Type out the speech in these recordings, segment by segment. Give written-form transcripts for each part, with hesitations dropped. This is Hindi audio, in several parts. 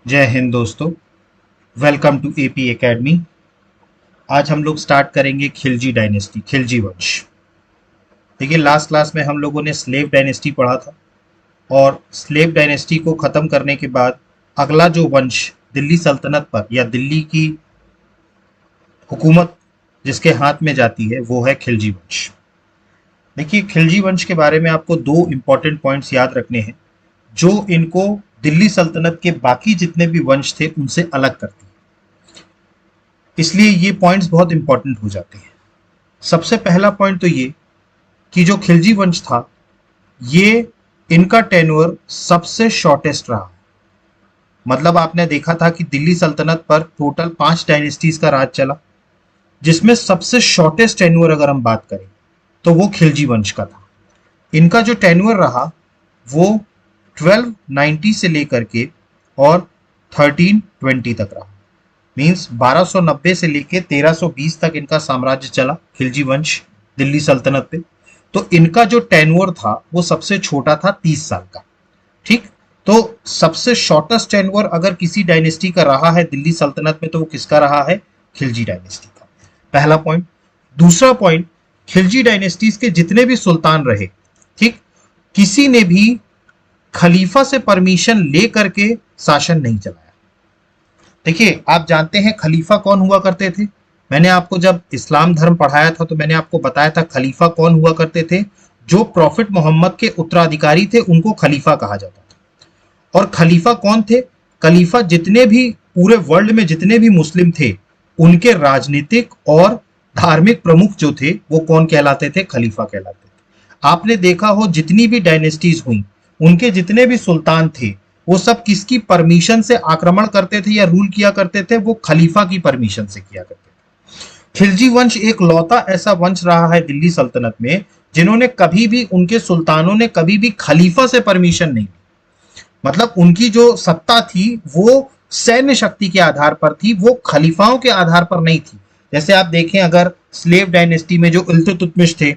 जय हिंद दोस्तों। Welcome to AP academy. आज हम लोग स्टार्ट करेंगे खिलजी डायनेस्टी, खिलजी वंश। देखिए, लास्ट क्लास में हम लोगों ने स्लेव डायनेस्टी पढ़ा था और स्लेव डायनेस्टी को ख़त्म करने के बाद अगला जो वंश दिल्ली सल्तनत पर या दिल्ली की हुकूमत जिसके हाथ में जाती है वो है खिलजी वंश। देखिए, खिलजी वंश के बारे में आपको दो इंपॉर्टेंट पॉइंट्स याद रखने हैं जो इनको दिल्ली सल्तनत के बाकी जितने भी वंश थे उनसे अलग करती है, इसलिए ये पॉइंट्स बहुत इंपॉर्टेंट हो जाते हैं। सबसे पहला पॉइंट तो ये कि जो खिलजी वंश था ये इनका टेन्योर सबसे शॉर्टेस्ट रहा। मतलब आपने देखा था कि दिल्ली सल्तनत पर टोटल 5 डायनेस्टीज का राज चला, जिसमें सबसे शॉर्टेस्ट टेन्योर अगर हम बात करें तो वो खिलजी वंश का था। इनका जो टेन्योर रहा वो 1290 से लेकर के और 1320 तक रहा। मीन्स 1290 से लेके 1320 तक इनका साम्राज्य चला, खिलजी वंश दिल्ली सल्तनत पे। तो इनका जो टेन्योर था वो सबसे छोटा था, 30 साल का। ठीक, तो सबसे शॉर्टेस्ट टेन्योर अगर किसी डायनेस्टी का रहा है दिल्ली सल्तनत में तो वो किसका रहा है? खिलजी डायनेस्टी का। पहला पॉइंट। दूसरा पॉइंट, खिलजी डायनेस्टीज के जितने भी सुल्तान रहे, ठीक, किसी ने भी खलीफा से परमिशन ले करके शासन नहीं चलाया। देखिए, आप जानते हैं खलीफा कौन हुआ करते थे। मैंने आपको जब इस्लाम धर्म पढ़ाया था तो मैंने आपको बताया था खलीफा कौन हुआ करते थे। जो प्रॉफिट मोहम्मद के उत्तराधिकारी थे उनको खलीफा कहा जाता था। और खलीफा कौन थे? खलीफा जितने भी पूरे वर्ल्ड में जितने भी मुस्लिम थे उनके राजनीतिक और धार्मिक प्रमुख जो थे वो कौन कहलाते थे? खलीफा कहलाते थे। आपने देखा हो जितनी भी डायनेस्टीज हुई उनके जितने भी सुल्तान थे वो सब किसकी परमिशन से आक्रमण करते थे या रूल किया करते थे? वो खलीफा की परमिशन से किया करते थे। खिलजी वंश एक लौता ऐसा वंश रहा है दिल्ली सल्तनत में जिन्होंने कभी भी, उनके सुल्तानों ने कभी भी खलीफा से परमिशन नहीं ली। मतलब उनकी जो सत्ता थी वो सैन्य शक्ति के आधार पर थी, वो खलीफाओं के आधार पर नहीं थी। जैसे आप देखें, अगर स्लेव डायनेस्टी में जो इल्तुतमिश थे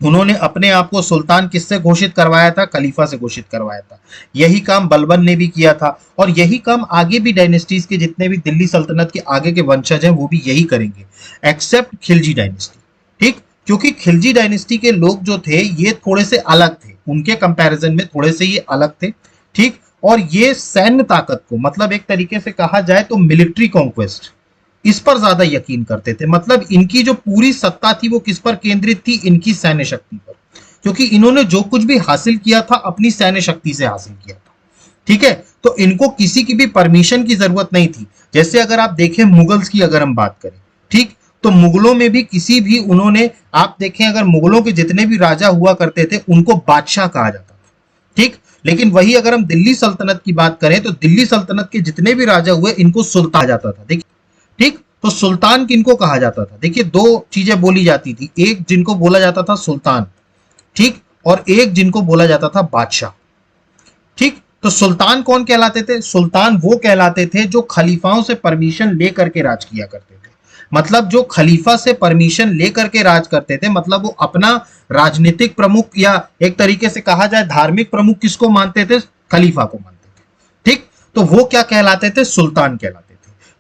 उन्होंने अपने आप को सुल्तान किससे घोषित करवाया था? खलीफा से घोषित करवाया था। यही काम बलबन ने भी किया था और यही काम आगे भी डायनेस्टीज के जितने भी दिल्ली सल्तनत के आगे के वंशज हैं वो भी यही करेंगे, एक्सेप्ट खिलजी डायनेस्टी। ठीक, क्योंकि खिलजी डायनेस्टी के लोग जो थे ये थोड़े से अलग थे, उनके कंपैरिजन में थोड़े से ये अलग थे। ठीक, और ये सैन्य ताकत को, मतलब एक तरीके से कहा जाए तो मिलिट्री कॉन्क्वेस्ट, इस पर ज्यादा यकीन करते थे। मतलब इनकी जो पूरी सत्ता थी वो किस पर केंद्रित थी? इनकी सैन्य शक्ति पर, क्योंकि इन्होंने जो कुछ भी हासिल किया था अपनी सैन्य शक्ति से हासिल किया था। ठीक है, तो इनको किसी की भी परमिशन की जरूरत नहीं थी। जैसे अगर आप देखें मुगल्स की अगर हम बात करें, ठीक, तो मुगलों में भी किसी भी, उन्होंने, आप देखें अगर मुगलों के जितने भी राजा हुआ करते थे उनको बादशाह कहा जाता था। ठीक, लेकिन वही अगर हम दिल्ली सल्तनत की बात करें तो दिल्ली सल्तनत के जितने भी राजा हुए इनको सुल्तान कहा जाता था। देखिए, ठीक, तो सुल्तान किनको कहा जाता था? देखिए, दो चीजें बोली जाती थी, एक जिनको बोला जाता था सुल्तान, ठीक, और एक जिनको बोला जाता था बादशाह। ठीक, तो सुल्तान कौन कहलाते थे? सुल्तान वो कहलाते थे जो खलीफाओं से परमिशन लेकर के राज किया करते थे। मतलब जो खलीफा से परमिशन लेकर के राज करते थे, मतलब वो अपना राजनीतिक प्रमुख या एक तरीके से कहा जाए धार्मिक प्रमुख किसको मानते थे? खलीफा को मानते थे। ठीक, तो वो क्या कहलाते थे? सुल्तान कहलाते थे।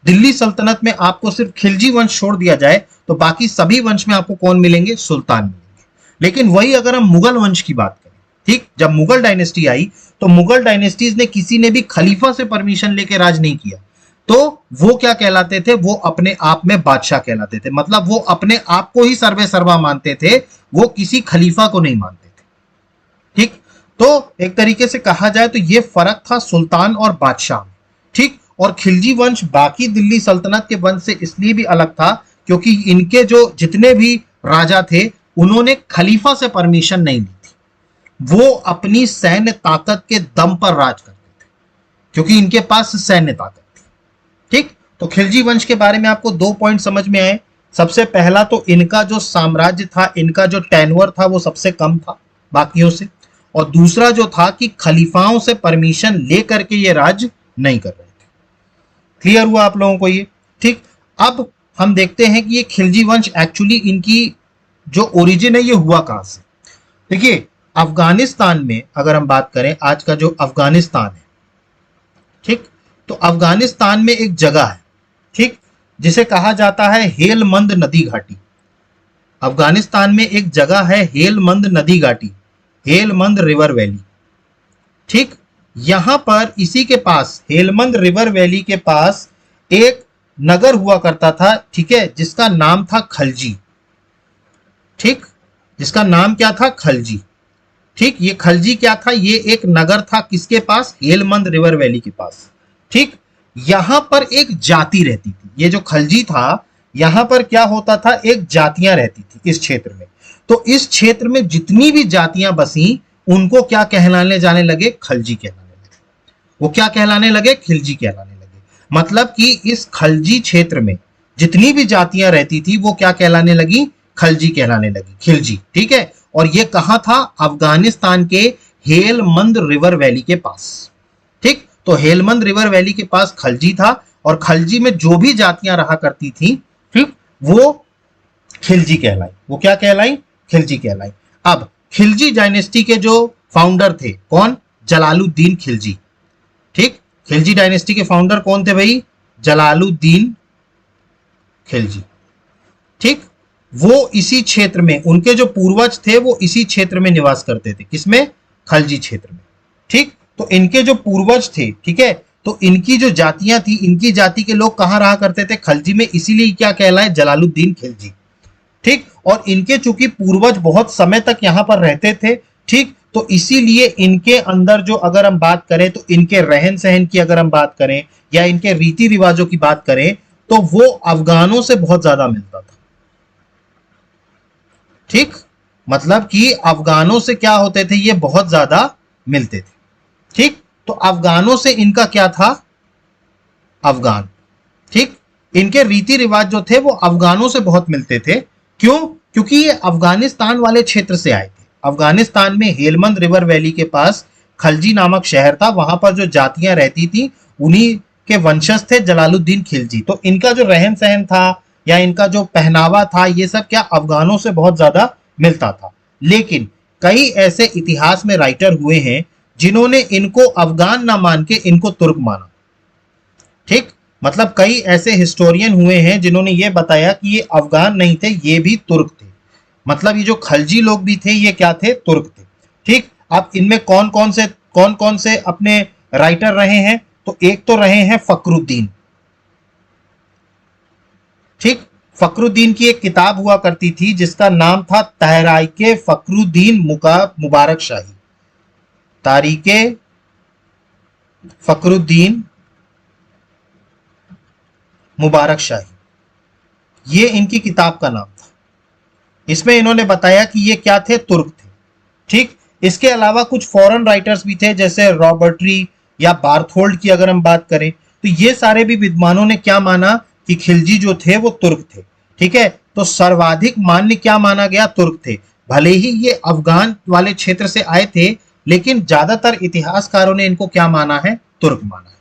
दिल्ली सल्तनत में आपको सिर्फ खिलजी वंश छोड़ दिया जाए तो बाकी सभी वंश में आपको कौन मिलेंगे? सुल्तान मिलेंगे। लेकिन वही अगर हम मुगल वंश की बात करें, ठीक, जब मुगल डायनेस्टी आई तो मुगल डायनेस्टीज ने किसी ने भी खलीफा से परमिशन लेके राज नहीं किया, तो वो क्या कहलाते थे? वो अपने आप में बादशाह कहलाते थे। मतलब वो अपने आप को ही सर्वे सर्वा मानते थे, वो किसी खलीफा को नहीं मानते थे। ठीक, तो एक तरीके से कहा जाए तो ये फर्क था सुल्तान और बादशाह में। ठीक, और खिलजी वंश बाकी दिल्ली सल्तनत के वंश से इसलिए भी अलग था क्योंकि इनके जो जितने भी राजा थे उन्होंने खलीफा से परमिशन नहीं ली थी, वो अपनी सैन्य ताकत के दम पर राज करते थे क्योंकि इनके पास सैन्य ताकत थी। ठीक, तो खिलजी वंश के बारे में आपको दो पॉइंट समझ में आए। सबसे पहला तो इनका जो साम्राज्य था, इनका जो टेन्योर था वो सबसे कम था बाकियों से, और दूसरा जो था कि खलीफाओं से परमिशन लेकर के ये राज नहीं कर रहे थे। क्लियर हुआ आप लोगों को ये? ठीक, अब हम देखते हैं कि ये खिलजी वंश एक्चुअली इनकी जो ओरिजिन है ये हुआ कहां से। देखिए, अफगानिस्तान में अगर हम बात करें, आज का जो अफगानिस्तान है, ठीक, तो अफगानिस्तान में एक जगह है, ठीक, जिसे कहा जाता है हेलमंद नदी घाटी। अफगानिस्तान में एक जगह है हेलमंद नदी घाटी, हेलमंद रिवर वैली, ठीक। यहां पर इसी के पास हेलमंद रिवर वैली के पास एक नगर हुआ करता था, ठीक है, जिसका नाम था खलजी, ठीक, जिसका नाम क्या था, खलजी, ठीक। ये खलजी क्या था, ये एक नगर था किसके पास, हेलमंद रिवर वैली के पास, ठीक। यहां पर एक जाति रहती थी, ये जो खलजी था यहां पर क्या होता था, एक जातियां रहती थी इस क्षेत्र में। तो इस क्षेत्र में जितनी भी जातियां बसी उनको क्या कहलाने जाने लगे, खलजी कहलाने लगे। वो क्या कहलाने लगे, खिलजी कहलाने लगे। मतलब कि इस खलजी क्षेत्र में जितनी भी जातियां रहती थी वो क्या कहलाने लगी, खलजी कहलाने लगी, खिलजी, ठीक है। और ये कहां था, अफगानिस्तान के हेलमंद रिवर वैली के पास, ठीक। तो हेलमंद रिवर वैली के पास खलजी था और खलजी में जो भी जातियां रहा करती थी, ठीक, वो खिलजी कहलाई। वो क्या कहलाई, खिलजी कहलाई। अब खिलजी डायनेस्टी के जो फाउंडर थे, कौन, जलालुद्दीन खिलजी, ठीक। खिलजी डायनेस्टी के फाउंडर कौन थे भाई, जलालुद्दीन खिलजी, ठीक। वो इसी क्षेत्र में, उनके जो पूर्वज थे वो इसी क्षेत्र में निवास करते थे, किसमें, खलजी क्षेत्र में, ठीक। तो इनके जो पूर्वज थे, ठीक है, तो इनकी जो जातियां थी, इनकी जाति के लोग कहां रहा करते थे, खलजी में, इसीलिए क्या कहलाए, जलालुद्दीन खिलजी, ठीक। और इनके चूंकि पूर्वज बहुत समय तक यहां पर रहते थे, ठीक, तो इसीलिए इनके अंदर जो अगर हम बात करें तो इनके रहन सहन की अगर हम बात करें या इनके रीति रिवाजों की बात करें तो वो अफगानों से बहुत ज्यादा मिलता था, ठीक। मतलब कि अफगानों से क्या होते थे, ये बहुत ज्यादा मिलते थे, ठीक। तो अफगानों से इनका क्या था, अफगान, ठीक। इनके रीति रिवाज जो थे वो अफगानों से बहुत मिलते थे। क्यों, क्योंकि ये अफगानिस्तान वाले क्षेत्र से आए थे। अफगानिस्तान में हेलमंद रिवर वैली के पास खलजी नामक शहर था, वहां पर जो जातियां रहती थी उन्हीं के वंशज थे जलालुद्दीन खिलजी। तो इनका जो रहन सहन था या इनका जो पहनावा था ये सब क्या अफगानों से बहुत ज्यादा मिलता था। लेकिन कई ऐसे इतिहास में राइटर हुए हैं जिन्होंने इनको अफगान ना मान के इनको तुर्क माना, ठीक। मतलब कई ऐसे हिस्टोरियन हुए हैं जिन्होंने ये बताया कि ये अफगान नहीं थे, ये भी तुर्क थे। मतलब ये जो खलजी लोग भी थे ये क्या थे, तुर्क थे, ठीक। अब इनमें कौन कौन से अपने राइटर रहे हैं, तो एक तो रहे हैं फखरुद्दीन, ठीक। फखरुद्दीन की एक किताब हुआ करती थी जिसका नाम था तहरीके फखरुद्दीन मुबारक शाही, तारीके फखरुद्दीन मुबारक शाही, ये इनकी किताब का नाम था। इसमें इन्होंने बताया कि ये क्या थे, तुर्क थे, ठीक। इसके अलावा कुछ फॉरेन राइटर्स भी थे जैसे रॉबर्टरी या बार्थोल्ड की अगर हम बात करें तो ये सारे भी विद्वानों ने क्या माना कि खिलजी जो थे वो तुर्क थे, ठीक है। तो सर्वाधिक मान्य क्या माना गया, तुर्क थे। भले ही ये अफगान वाले क्षेत्र से आए थे लेकिन ज्यादातर इतिहासकारों ने इनको क्या माना है, तुर्क माना है।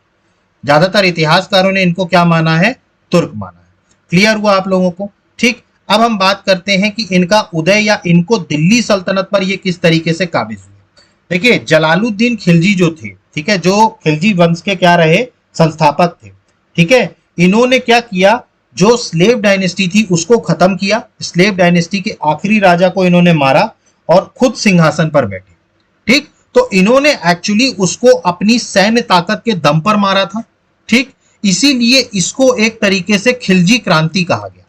ज्यादातर इतिहासकारों ने इनको क्या माना है, तुर्क माना है। क्लियर हुआ आप लोगों को, ठीक। अब हम बात करते हैं कि इनका उदय या इनको दिल्ली सल्तनत पर ये किस तरीके से काबिज हुए। देखिए जलालुद्दीन खिलजी जो थे, ठीक है, जो खिलजी वंश के क्या रहे, संस्थापक थे, ठीक है। इन्होंने क्या किया, जो स्लेव डायनेस्टी थी उसको खत्म किया, स्लेव डायनेस्टी के आखिरी राजा को इन्होंने मारा और खुद सिंहासन पर बैठे, ठीक। तो इन्होंने एक्चुअली उसको अपनी सैन्य ताकत के दम पर मारा था, ठीक। इसीलिए इसको एक तरीके से खिलजी क्रांति कहा गया,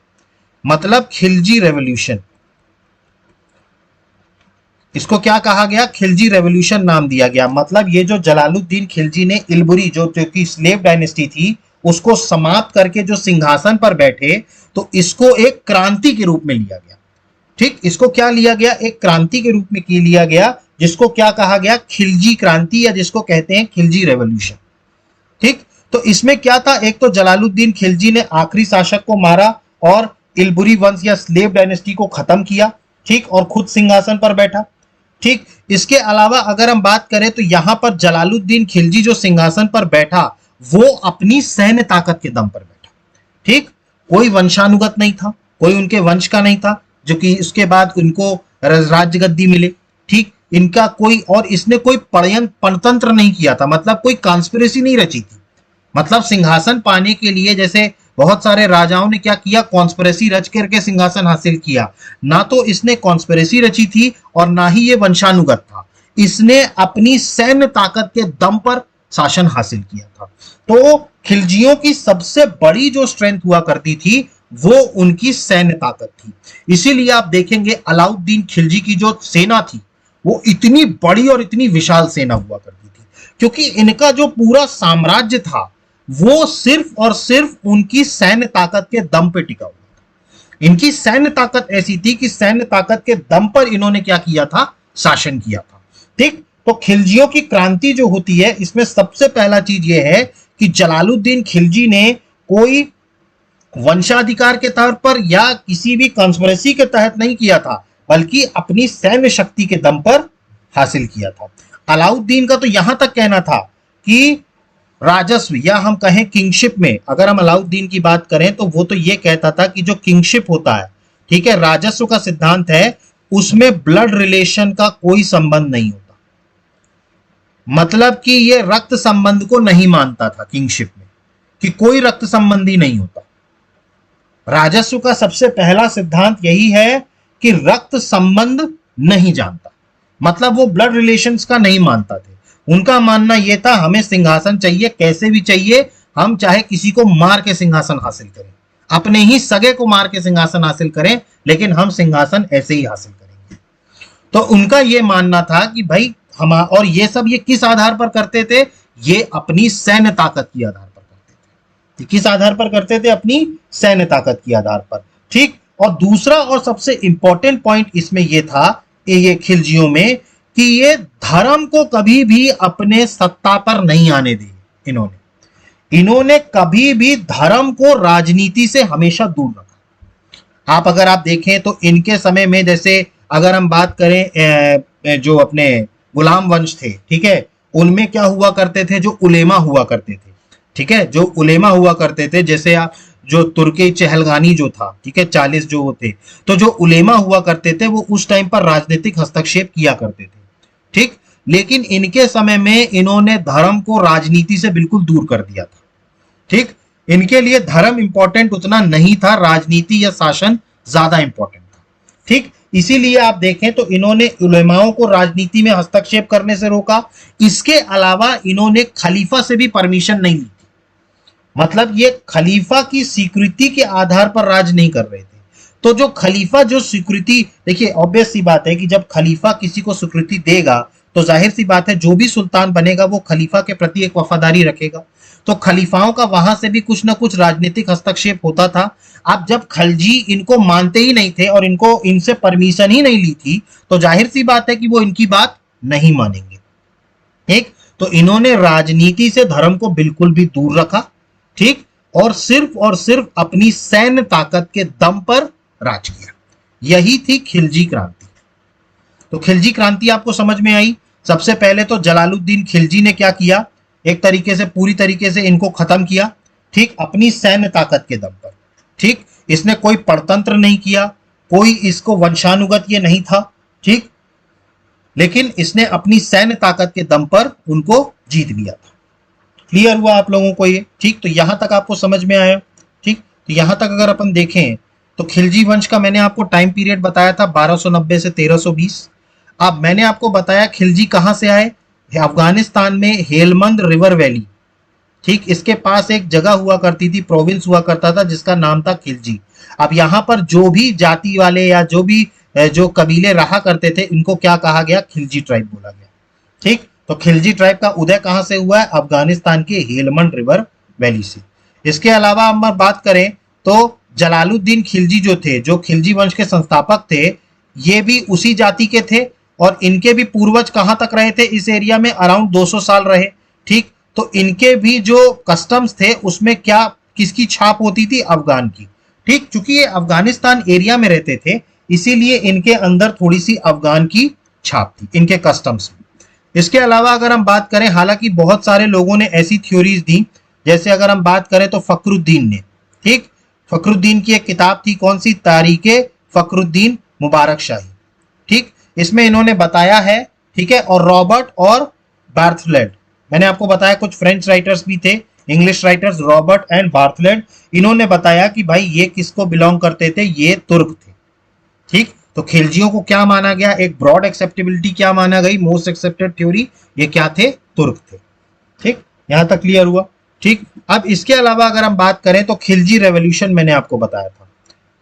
मतलब खिलजी रेवोल्यूशन। इसको क्या कहा गया, खिलजी रेवोल्यूशन नाम दिया गया। मतलब ये जो जलालुद्दीन खिलजी ने इलबुरी जो कि स्लेव डायनेस्टी थी उसको समाप्त करके जो सिंहासन पर बैठे, तो इसको एक क्रांति के रूप में लिया गया, ठीक। इसको क्या लिया गया, एक क्रांति के रूप में लिया गया, जिसको क्या कहा गया, खिलजी क्रांति या जिसको कहते हैं खिलजी रेवोल्यूशन, ठीक। तो इसमें क्या था, एक तो जलालुद्दीन खिलजी ने आखिरी शासक को मारा और इलबुरी वंश या स्लेव डायनेस्टी को खत्म किया, ठीक, और खुद सिंहासन पर बैठा, ठीक। इसके अलावा अगर हम बात करें तो यहां पर जलालुद्दीन खिलजी जो सिंहासन पर बैठा वो अपनी सैन्य ताकत के दम पर बैठा, ठीक। कोई वंशानुगत नहीं था, कोई उनके वंश का नहीं था जो कि उसके बाद उनको राज्य गद्दी मिले, ठीक। इनका कोई, और इसने कोई पणतंत्र नहीं किया था, मतलब कोई कॉन्स्पिरेसी नहीं रची थी। मतलब सिंहासन पाने के लिए जैसे बहुत सारे राजाओं ने क्या किया, कॉन्स्पिरेसी रच करके सिंहासन हासिल किया। ना तो इसने कॉन्स्पिरेसी रची थी और ना ही ये वंशानुगत था, इसने अपनी सैन्य ताकत के दम पर शासन हासिल किया था। तो खिलजियों की सबसे बड़ी जो स्ट्रेंथ हुआ करती थी वो उनकी सैन्य ताकत थी। इसीलिए आप देखेंगे अलाउद्दीन खिलजी की जो सेना थी वो इतनी बड़ी और इतनी विशाल सेना हुआ करती थी, क्योंकि इनका जो पूरा साम्राज्य था वो सिर्फ और सिर्फ उनकी सैन्य ताकत के दम पे टिका हुआ था। इनकी सैन्य ताकत ऐसी थी कि सैन्य ताकत के दम पर इन्होंने क्या किया था, शासन किया था। ठीक, तो खिलजियों की क्रांति जो होती है इसमें सबसे पहला चीज यह है कि जलालुद्दीन खिलजी ने कोई वंशाधिकार के तौर पर या किसी भी कॉन्स्पिरेसी के तहत नहीं किया था, बल्कि अपनी सैन्य शक्ति के दम पर हासिल किया था। अलाउद्दीन का तो यहां तक कहना था कि राजस्व या हम कहें किंगशिप में, अगर हम अलाउद्दीन की बात करें तो वो तो ये कहता था कि जो किंगशिप होता है, ठीक है, राजस्व का सिद्धांत है, उसमें ब्लड रिलेशन का कोई संबंध नहीं होता। मतलब कि ये रक्त संबंध को नहीं मानता था किंगशिप में, कि कोई रक्त संबंधी नहीं होता। राजस्व का सबसे पहला सिद्धांत यही है कि रक्त संबंध नहीं जानता, मतलब वो ब्लड रिलेशंस का नहीं मानता थे। उनका मानना यह था हमें सिंहासन चाहिए, कैसे भी चाहिए, हम चाहे किसी को मार के सिंहासन हासिल करें, अपने ही सगे को मार के सिंहासन हासिल करें, लेकिन हम सिंहासन ऐसे ही हासिल करेंगे। तो उनका यह मानना था कि भाई हम, और ये सब ये किस आधार पर करते थे, ये अपनी सैन्य ताकत के आधार पर करते थे। किस आधार पर करते थे, अपनी सैन्य ताकत के आधार पर। ठीक, और दूसरा और सबसे इंपॉर्टेंट पॉइंट इसमें यह था, ये खिलजियों में, कि ये धर्म को कभी भी अपने सत्ता पर नहीं आने दिए। इन्होंने कभी भी धर्म को राजनीति से हमेशा दूर रखा। आप अगर आप देखें तो इनके समय में, जैसे अगर हम बात करें जो अपने गुलाम वंश थे, ठीक है, उनमें क्या हुआ करते थे, जो उलेमा हुआ करते थे, ठीक है, जो उलेमा हुआ करते थे, जैसे आप जो तुर्की चहलगानी जो था, ठीक है, 40 जो थे, तो जो उलेमा हुआ करते थे वो उस टाइम पर राजनीतिक हस्तक्षेप किया करते थे। ठीक, लेकिन इनके समय में इन्होंने धर्म को राजनीति से बिल्कुल दूर कर दिया था। ठीक, इनके लिए धर्म इंपॉर्टेंट उतना नहीं था, राजनीति या शासन ज्यादा इंपॉर्टेंट था। ठीक, इसीलिए आप देखें तो इन्होंने उलेमाओं को राजनीति में हस्तक्षेप करने से रोका। इसके अलावा इन्होंने खलीफा से भी परमिशन नहीं ली थी, मतलब ये खलीफा की स्वीकृति के आधार पर राज नहीं कर रहे थे। तो जो खलीफा जो स्वीकृति, देखिए ऑब्वियस सी बात है कि जब खलीफा किसी को स्वीकृति देगा तो जाहिर सी बात है जो भी सुल्तान बनेगा वो खलीफा के प्रति एक वफादारी रखेगा। तो खलीफाओं का वहां से भी कुछ ना कुछ राजनीतिक हस्तक्षेप होता था। अब जब खलजी इनको मानते ही नहीं थे और इनको इनसे परमिशन ही नहीं ली थी, तो जाहिर सी बात है कि वो इनकी बात नहीं मानेंगे। ठीक, तो इन्होंने राजनीति से धर्म को बिल्कुल भी दूर रखा। ठीक, और सिर्फ अपनी सैन्य ताकत के दम पर राज किया। यही थी खिलजी क्रांति। तो खिलजी क्रांति आपको समझ में आई। सबसे पहले तो जलालुद्दीन खिलजी ने क्या किया, एक तरीके से पूरी तरीके से इनको खत्म किया। ठीक, अपनी सैन्य ताकत के दम पर। ठीक, इसने कोई परतंत्र नहीं किया, कोई इसको वंशानुगत ये नहीं था। ठीक, लेकिन इसने अपनी सैन्य ताकत के दम पर उनको जीत लिया था। क्लियर हुआ आप लोगों को ये? ठीक, तो यहां तक आपको समझ में आया। ठीक, तो यहां तक अगर अपन देखें तो खिलजी वंश का मैंने आपको टाइम पीरियड बताया था 1290 से 1320। अब मैंने आपको बताया खिलजी कहां से आए, अफगानिस्तान में हेलमंद रिवर वैली। ठीक, इसके पास एक जगह हुआ करती थी, प्रोविंस हुआ करता था जिसका नाम था खिलजी। अब यहाँ पर जो भी जाति वाले या जो कबीले रहा करते थे इनको क्या कहा गया, खिलजी ट्राइब बोला गया। ठीक, तो खिलजी ट्राइब का उदय कहां से हुआ है, अफगानिस्तान के हेलमंद रिवर वैली से। इसके अलावा हम बात करें तो जलालुद्दीन खिलजी जो थे, जो खिलजी वंश के संस्थापक थे, ये भी उसी जाति के थे और इनके भी पूर्वज कहां तक रहे थे, इस एरिया में अराउंड 200 साल रहे। ठीक, तो इनके भी जो कस्टम्स थे उसमें क्या किसकी छाप होती थी, अफगान की। ठीक, चूंकि ये अफगानिस्तान एरिया में रहते थे इसीलिए इनके अंदर थोड़ी सी अफगान की छाप थी इनके कस्टम्स में। इसके अलावा अगर हम बात करें, हालांकि बहुत सारे लोगों ने ऐसी थ्योरीज दी, जैसे अगर हम बात करें तो फखरुद्दीन ने, ठीक, फखरुद्दीन की एक किताब थी, कौन सी, तारीखे फखरुद्दीन मुबारक शाही। ठीक, इसमें इन्होंने बताया है, ठीक है, और रॉबर्ट और बार्थलेट, मैंने आपको बताया कुछ फ्रेंच राइटर्स भी थे, इंग्लिश राइटर्स रॉबर्ट एंड बार्थलेट, इन्होंने बताया कि भाई ये किसको बिलोंग करते थे, ये तुर्क थे। ठीक, तो खिलजियों को क्या माना गया, एक ब्रॉड एक्सेप्टेबिलिटी क्या माना गई, मोस्ट एक्सेप्टेड थ्योरी, ये क्या थे, तुर्क थे। ठीक, यहां तक क्लियर हुआ। ठीक, अब इसके अलावा अगर हम बात करें तो खिलजी रेवोल्यूशन मैंने आपको बताया था।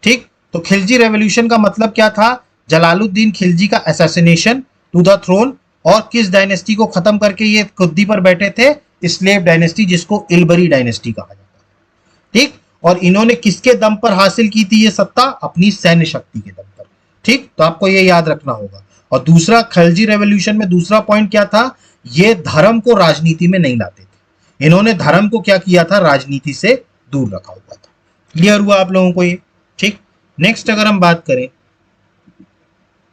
ठीक, तो खिलजी रेवोल्यूशन का मतलब क्या था, जलालुद्दीन खिलजी का असैसिनेशन टू द थ्रोन, और किस डायनेस्टी को खत्म करके ये गद्दी पर बैठे थे, स्लेव डायनेस्टी, जिसको इलबरी डायनेस्टी कहा जाता है। ठीक, और इन्होंने किसके दम पर हासिल की थी ये सत्ता, अपनी सैन्य शक्ति के दम पर। ठीक, तो आपको ये याद रखना होगा। और दूसरा, खिलजी रेवोल्यूशन में दूसरा पॉइंट क्या था, ये धर्म को राजनीति में नहीं लाते थे। इन्होंने धर्म को क्या किया था, राजनीति से दूर रखा हुआ था। क्लियर हुआ आप लोगों को ये। ठीक, नेक्स्ट अगर हम बात करें,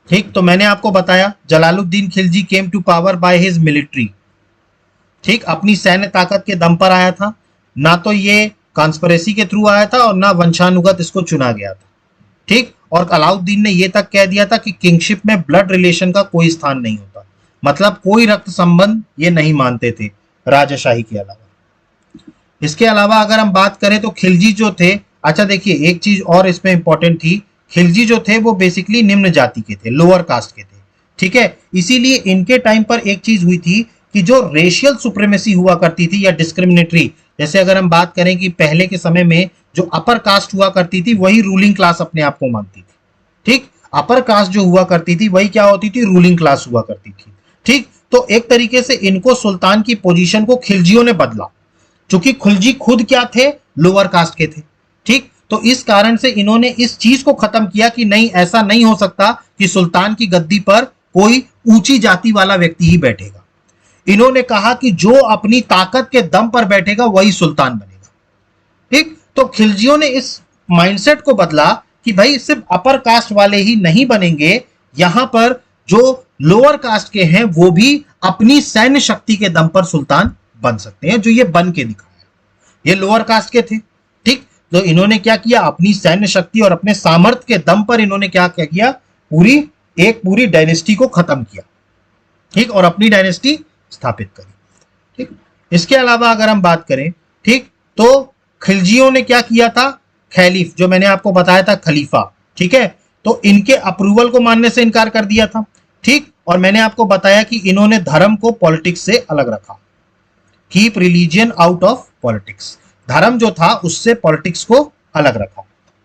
ठीक, तो मैंने आपको बताया Jalaluddin Khilji came to power by his military. ठीक, अपनी सैन्य ताकत के दम पर आया था, ना तो ये कॉन्स्पिरेसी के थ्रू आया था और ना वंशानुगत इसको चुना गया था। ठीक, और अलाउद्दीन ने यह तक कह दिया था कि किंगशिप में ब्लड रिलेशन का कोई स्थान नहीं होता, मतलब कोई रक्त संबंध ये नहीं मानते थे राजशाही के अलावा। इसके अलावा अगर हम बात करें तो खिलजी जो थे, अच्छा देखिए एक चीज और इसमें इंपॉर्टेंट थी, खिलजी जो थे वो बेसिकली निम्न जाति के थे, लोअर कास्ट के थे। ठीक है, इसीलिए इनके टाइम पर एक चीज हुई थी कि जो रेशियल सुप्रीमेसी हुआ करती थी या डिस्क्रिमिनेटरी, जैसे अगर हम बात करें कि पहले के समय में जो अपर कास्ट हुआ करती थी वही रूलिंग क्लास अपने आप को मानती थी। ठीक, अपर कास्ट जो हुआ करती थी वही क्या होती थी, रूलिंग क्लास हुआ करती थी। ठीक, तो एक तरीके से इनको सुल्तान की पोजीशन को खिलजियों ने बदला, क्योंकि खिलजी खुद क्या थे, लोअर कास्ट के थे। ठीक, तो इस कारण से इन्होंने इस चीज को खत्म किया कि नहीं, ऐसा नहीं हो सकता कि सुल्तान की गद्दी पर कोई ऊंची जाति वाला व्यक्ति ही बैठेगा। इन्होंने कहा कि जो अपनी ताकत के दम पर बैठेगा वही सुल्तान बनेगा। ठीक, तो खिलजियों ने इस माइंडसेट को बदला कि भाई सिर्फ अपर कास्ट वाले ही नहीं बनेंगे, यहां पर जो लोअर कास्ट के हैं वो भी अपनी सैन्य शक्ति के दम पर सुल्तान बन सकते हैं, जो ये बन के दिखाया। ये लोअर कास्ट के थे। ठीक, तो इन्होंने क्या किया, अपनी सैन्य शक्ति और अपने सामर्थ्य के दम पर इन्होंने क्या किया, पूरी डायनेस्टी को खत्म किया। ठीक, और अपनी डायनेस्टी स्थापित करी। ठीक, इसके अलावा अगर हम बात करें, ठीक, तो खिलजियों ने क्या किया था, खलीफ, जो मैंने आपको बताया था खलीफा, ठीक है, तो इनके अप्रूवल को मानने से इनकार कर दिया था। ठीक, और मैंने आपको बताया कि इन्होंने धर्म को पॉलिटिक्स से अलग रखा, keep religion out of politics, धर्म जो था उससे पॉलिटिक्स को अलग रखा।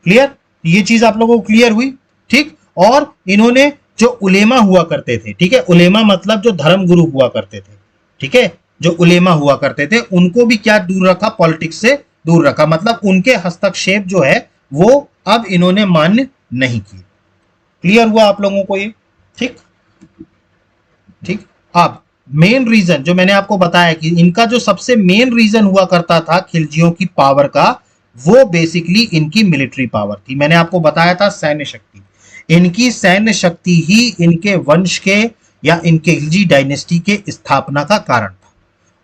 क्लियर, ये चीज आप लोगों को क्लियर हुई। ठीक, और इन्होंने जो उलेमा हुआ करते थे, ठीक है, उलेमा मतलब जो धर्म गुरु हुआ करते थे, ठीक है, जो उलेमा हुआ करते थे उनको भी क्या दूर रखा, पॉलिटिक्स से दूर रखा, मतलब उनके हस्तक्षेप जो है वो अब इन्होंने मान्य नहीं किए। क्लियर हुआ आप लोगों को ये। ठीक, ठीक, अब मेन रीजन जो मैंने आपको बताया कि इनका जो सबसे मेन रीजन हुआ करता था खिलजियों की पावर का, वो बेसिकली इनकी मिलिट्री पावर थी। मैंने आपको बताया था सैन्य शक्ति, इनकी सैन्य शक्ति ही इनके वंश के या इनके खिलजी डायनेस्टी के स्थापना का कारण था,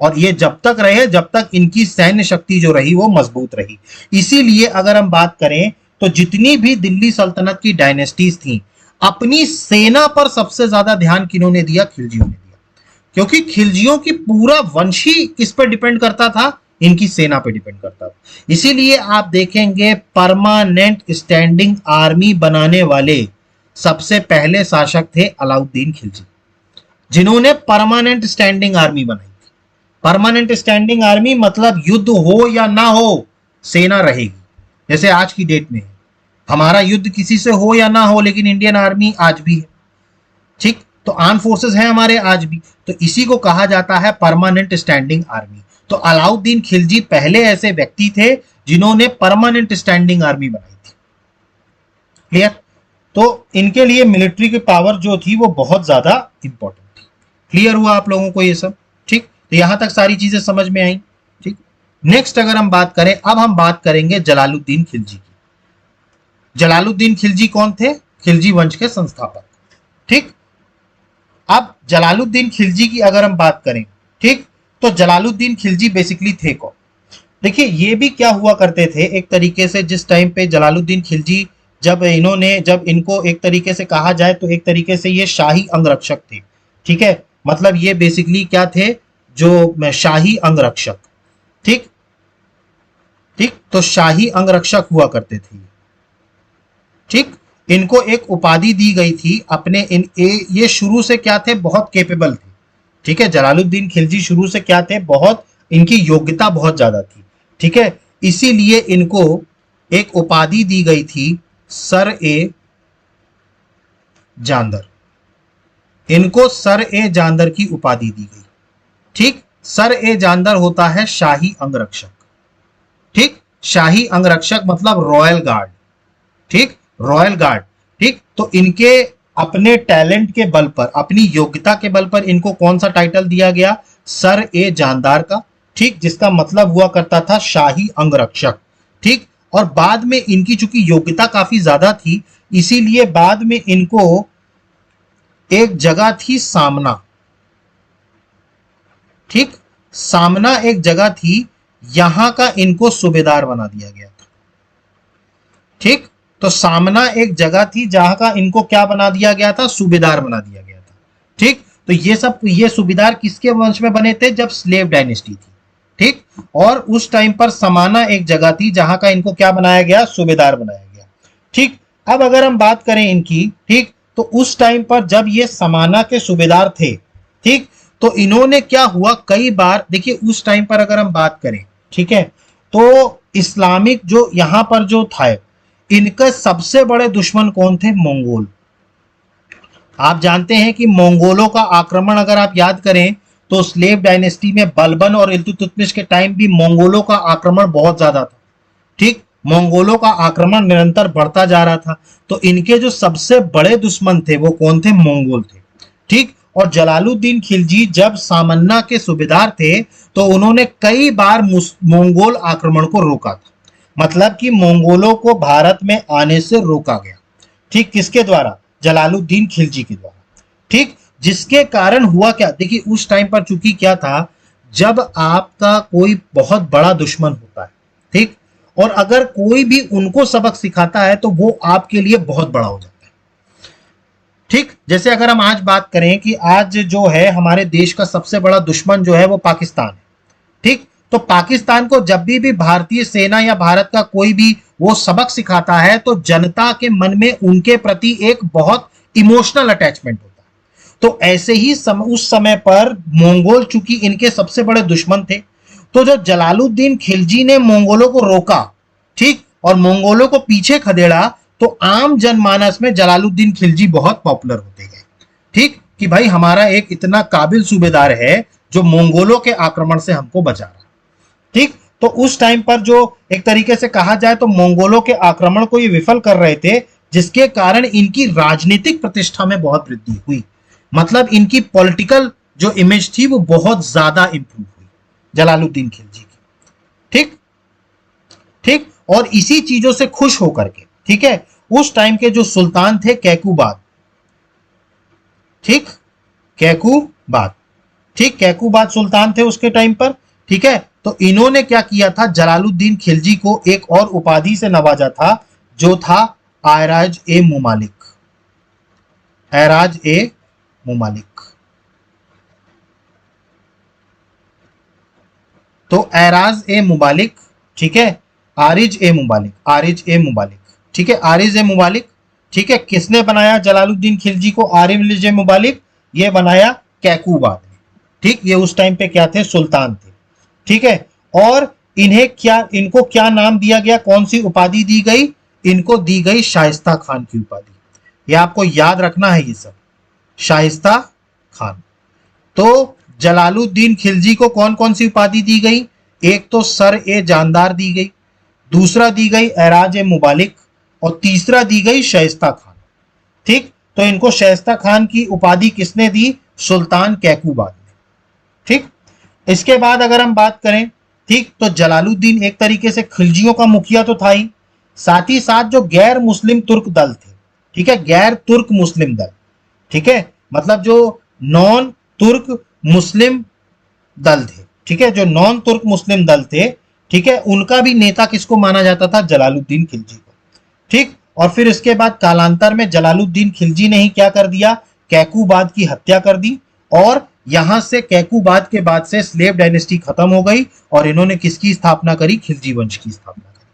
और ये जब तक रहे जब तक इनकी सैन्य शक्ति जो रही वो मजबूत रही। इसीलिए अगर हम बात करें तो जितनी भी दिल्ली सल्तनत की डायनेस्टीज थी, अपनी सेना पर सबसे ज्यादा ध्यान किन्होंने दिया, खिलजियों ने दिया, क्योंकि खिलजियों की पूरा वंश ही किस पर डिपेंड करता था, इनकी सेना पे डिपेंड करता था। इसीलिए आप देखेंगे परमानेंट स्टैंडिंग आर्मी बनाने वाले सबसे पहले शासक थे अलाउद्दीन खिलजी, जिन्होंने परमानेंट स्टैंडिंग आर्मी बनाई थी। परमानेंट स्टैंडिंग आर्मी मतलब युद्ध हो या ना हो सेना रहेगी, जैसे आज की डेट में है, हमारा युद्ध किसी से हो या ना हो लेकिन इंडियन आर्मी आज भी है। ठीक, तो आर्म फोर्सेस हैं हमारे आज भी, तो इसी को कहा जाता है परमानेंट स्टैंडिंग आर्मी। तो अलाउद्दीन खिलजी पहले ऐसे व्यक्ति थे जिन्होंने परमानेंट स्टैंडिंग आर्मी बनाई थी। क्लियर, तो इनके लिए मिलिट्री की पावर जो थी वो बहुत ज्यादा इंपॉर्टेंट थी। क्लियर हुआ आप लोगों को ये सब। ठीक, तो यहां तक सारी चीजें समझ में आई। ठीक, नेक्स्ट अगर हम बात करें, अब हम बात करेंगे जलालुद्दीन खिलजी की। जलालुद्दीन खिलजी कौन थे, खिलजी वंश के संस्थापक। ठीक, अब जलालुद्दीन खिलजी की अगर हम बात करें, ठीक, तो जलालुद्दीन खिलजी बेसिकली थे कौन। देखिए ये भी क्या हुआ करते थे एक तरीके से, जिस टाइम पे जलालुद्दीन खिलजी जब इनको एक तरीके से कहा जाए तो एक तरीके से ये शाही अंगरक्षक थे। ठीक है, मतलब ये बेसिकली क्या थे, जो शाही अंगरक्षक। ठीक, ठीक, तो शाही अंगरक्षक हुआ करते थे। ठीक, इनको एक उपाधि दी गई थी अपने ये शुरू से क्या थे, बहुत केपेबल थे। ठीक है, जलालुद्दीन खिलजी शुरू से क्या थे, बहुत, इनकी योग्यता बहुत ज्यादा थी। ठीक है, इसीलिए इनको एक उपाधि दी गई थी, सर ए जानदर। इनको सर ए जानदर की उपाधि दी गई। ठीक, सर ए जानदर होता है शाही अंगरक्षक। ठीक, शाही अंगरक्षक मतलब रॉयल गार्ड। ठीक, रॉयल गार्ड। ठीक, तो इनके अपने टैलेंट के बल पर, अपनी योग्यता के बल पर इनको कौन सा टाइटल दिया गया, सर ए जानदार का। ठीक, जिसका मतलब हुआ करता था शाही अंगरक्षक। ठीक, और बाद में इनकी चूंकि योग्यता काफी ज्यादा थी, इसीलिए बाद में इनको एक जगह थी सामना। ठीक, सामना एक जगह थी, यहां का इनको सूबेदार बना दिया गया था। ठीक, तो सामना एक जगह थी जहां का इनको क्या बना दिया गया था, सूबेदार बना दिया गया था। ठीक, तो ये सूबेदार किसके वंश में बने थे, जब स्लेव डायनेस्टी थी। ठीक, और उस टाइम पर समाना एक जगह थी जहां का इनको क्या बनाया गया, सूबेदार बनाया गया। ठीक, अब अगर हम बात करें इनकी, ठीक, तो उस टाइम पर जब ये समाना के सूबेदार थे, ठीक, तो इन्होंने क्या हुआ, कई बार देखिए उस टाइम पर अगर हम बात करें, ठीक है, तो इस्लामिक जो यहां पर जो था, इनके सबसे बड़े दुश्मन कौन थे, मंगोल। आप जानते हैं कि मंगोलों का आक्रमण अगर आप याद करें तो स्लेव डायनेस्टी में बलबन और इल्तुतमिश के टाइम भी मंगोलों का आक्रमण बहुत ज्यादा था। ठीक, मंगोलों का आक्रमण निरंतर बढ़ता जा रहा था, तो इनके जो सबसे बड़े दुश्मन थे वो कौन थे, मंगोल थे। ठीक, और जलालुद्दीन खिलजी जब सामन्ना के सूबेदार थे तो उन्होंने कई बार मंगोल आक्रमण को रोका था। मतलब कि मंगोलों को भारत में आने से रोका गया। ठीक, किसके द्वारा, जलालुद्दीन खिलजी के द्वारा। ठीक, जिसके कारण हुआ क्या, देखिए उस टाइम पर चूंकि क्या था, जब आपका कोई बहुत बड़ा दुश्मन होता है, ठीक, और अगर कोई भी उनको सबक सिखाता है तो वो आपके लिए बहुत बड़ा हो जाता है। ठीक, जैसे अगर हम आज बात करें कि आज जो है हमारे देश का सबसे बड़ा दुश्मन जो है वो पाकिस्तान है। ठीक, तो पाकिस्तान को जब भी भारतीय सेना या भारत का कोई भी वो सबक सिखाता है तो जनता के मन में उनके प्रति एक बहुत इमोशनल अटैचमेंट होता है। तो ऐसे ही उस समय पर मंगोल चूंकि इनके सबसे बड़े दुश्मन थे, तो जो जलालुद्दीन खिलजी ने मंगोलों को रोका, ठीक, और मंगोलों को पीछे खदेड़ा, तो आम जनमानस में जलालुद्दीन खिलजी बहुत पॉपुलर होते गए। ठीक, कि भाई हमारा एक इतना काबिल सूबेदार है जो मंगोलों के आक्रमण से हमको बचा रहा। ठीक, तो उस टाइम पर जो एक तरीके से कहा जाए तो मंगोलों के आक्रमण को ये विफल कर रहे थे, जिसके कारण इनकी राजनीतिक प्रतिष्ठा में बहुत वृद्धि हुई। मतलब इनकी पॉलिटिकल जो इमेज थी वो बहुत ज्यादा इंप्रूव हुई जलालुद्दीन खिलजी की। ठीक, ठीक, और इसी चीजों से खुश होकर के, ठीक है, उस टाइम के जो सुल्तान थे कैकुबाद, ठीक, कैकुबाद, ठीक, कैकुबाद सुल्तान थे उसके टाइम पर। ठीक है, तो इन्होंने क्या किया था, जलालुद्दीन खिलजी को एक और उपाधि से नवाजा था, जो था ऐराज ए मुमालिक। ऐराज ए मुमालिक। तो ऐराज ए मुबालिक, ठीक है, आरिज ए मुबालिक, आरिज ए मुबालिक, ठीक है, आरिज ए मुबालिक। ठीक है, किसने बनाया जलालुद्दीन खिलजी को आरिज ए मुबालिक, ये बनाया कैकुबाद ने। ठीक, ये उस टाइम पे क्या थे, सुल्तान थे। ठीक है, और इनको क्या नाम दिया गया, कौन सी उपाधि दी गई, इनको दी गई शाइस्ता खान की उपाधि। ये आपको याद रखना है ये सब, शाइस्ता खान। तो जलालुद्दीन खिलजी को कौन कौन सी उपाधि दी गई, एक तो सर ए जानदार दी गई, दूसरा दी गई ऐराज ए मुबालिक, और तीसरा दी गई शाइस्ता खान। ठीक, तो इनको शाइस्ता खान की उपाधि किसने दी, सुल्तान कैकुबाद ने। ठीक, इसके बाद अगर हम बात करें, ठीक, तो जलालुद्दीन एक तरीके से खिलजियों का मुखिया तो था ही, साथ ही साथ जो गैर मुस्लिम तुर्क दल थे, ठीक है, गैर तुर्क मुस्लिम दल, ठीक है, मतलब जो नॉन तुर्क मुस्लिम दल थे, ठीक है, जो नॉन तुर्क मुस्लिम दल थे, ठीक है, उनका भी नेता किसको माना जाता था, जलालुद्दीन खिलजी को। ठीक, और फिर इसके बाद कालांतर में जलालुद्दीन खिलजी ने ही क्या कर दिया, कैकुबाद की हत्या कर दी, और यहां से कैकूबाद के बाद से स्लेव डायनेस्टी खत्म हो गई और इन्होंने किसकी स्थापना करी? खिलजी वंश की स्थापना करी।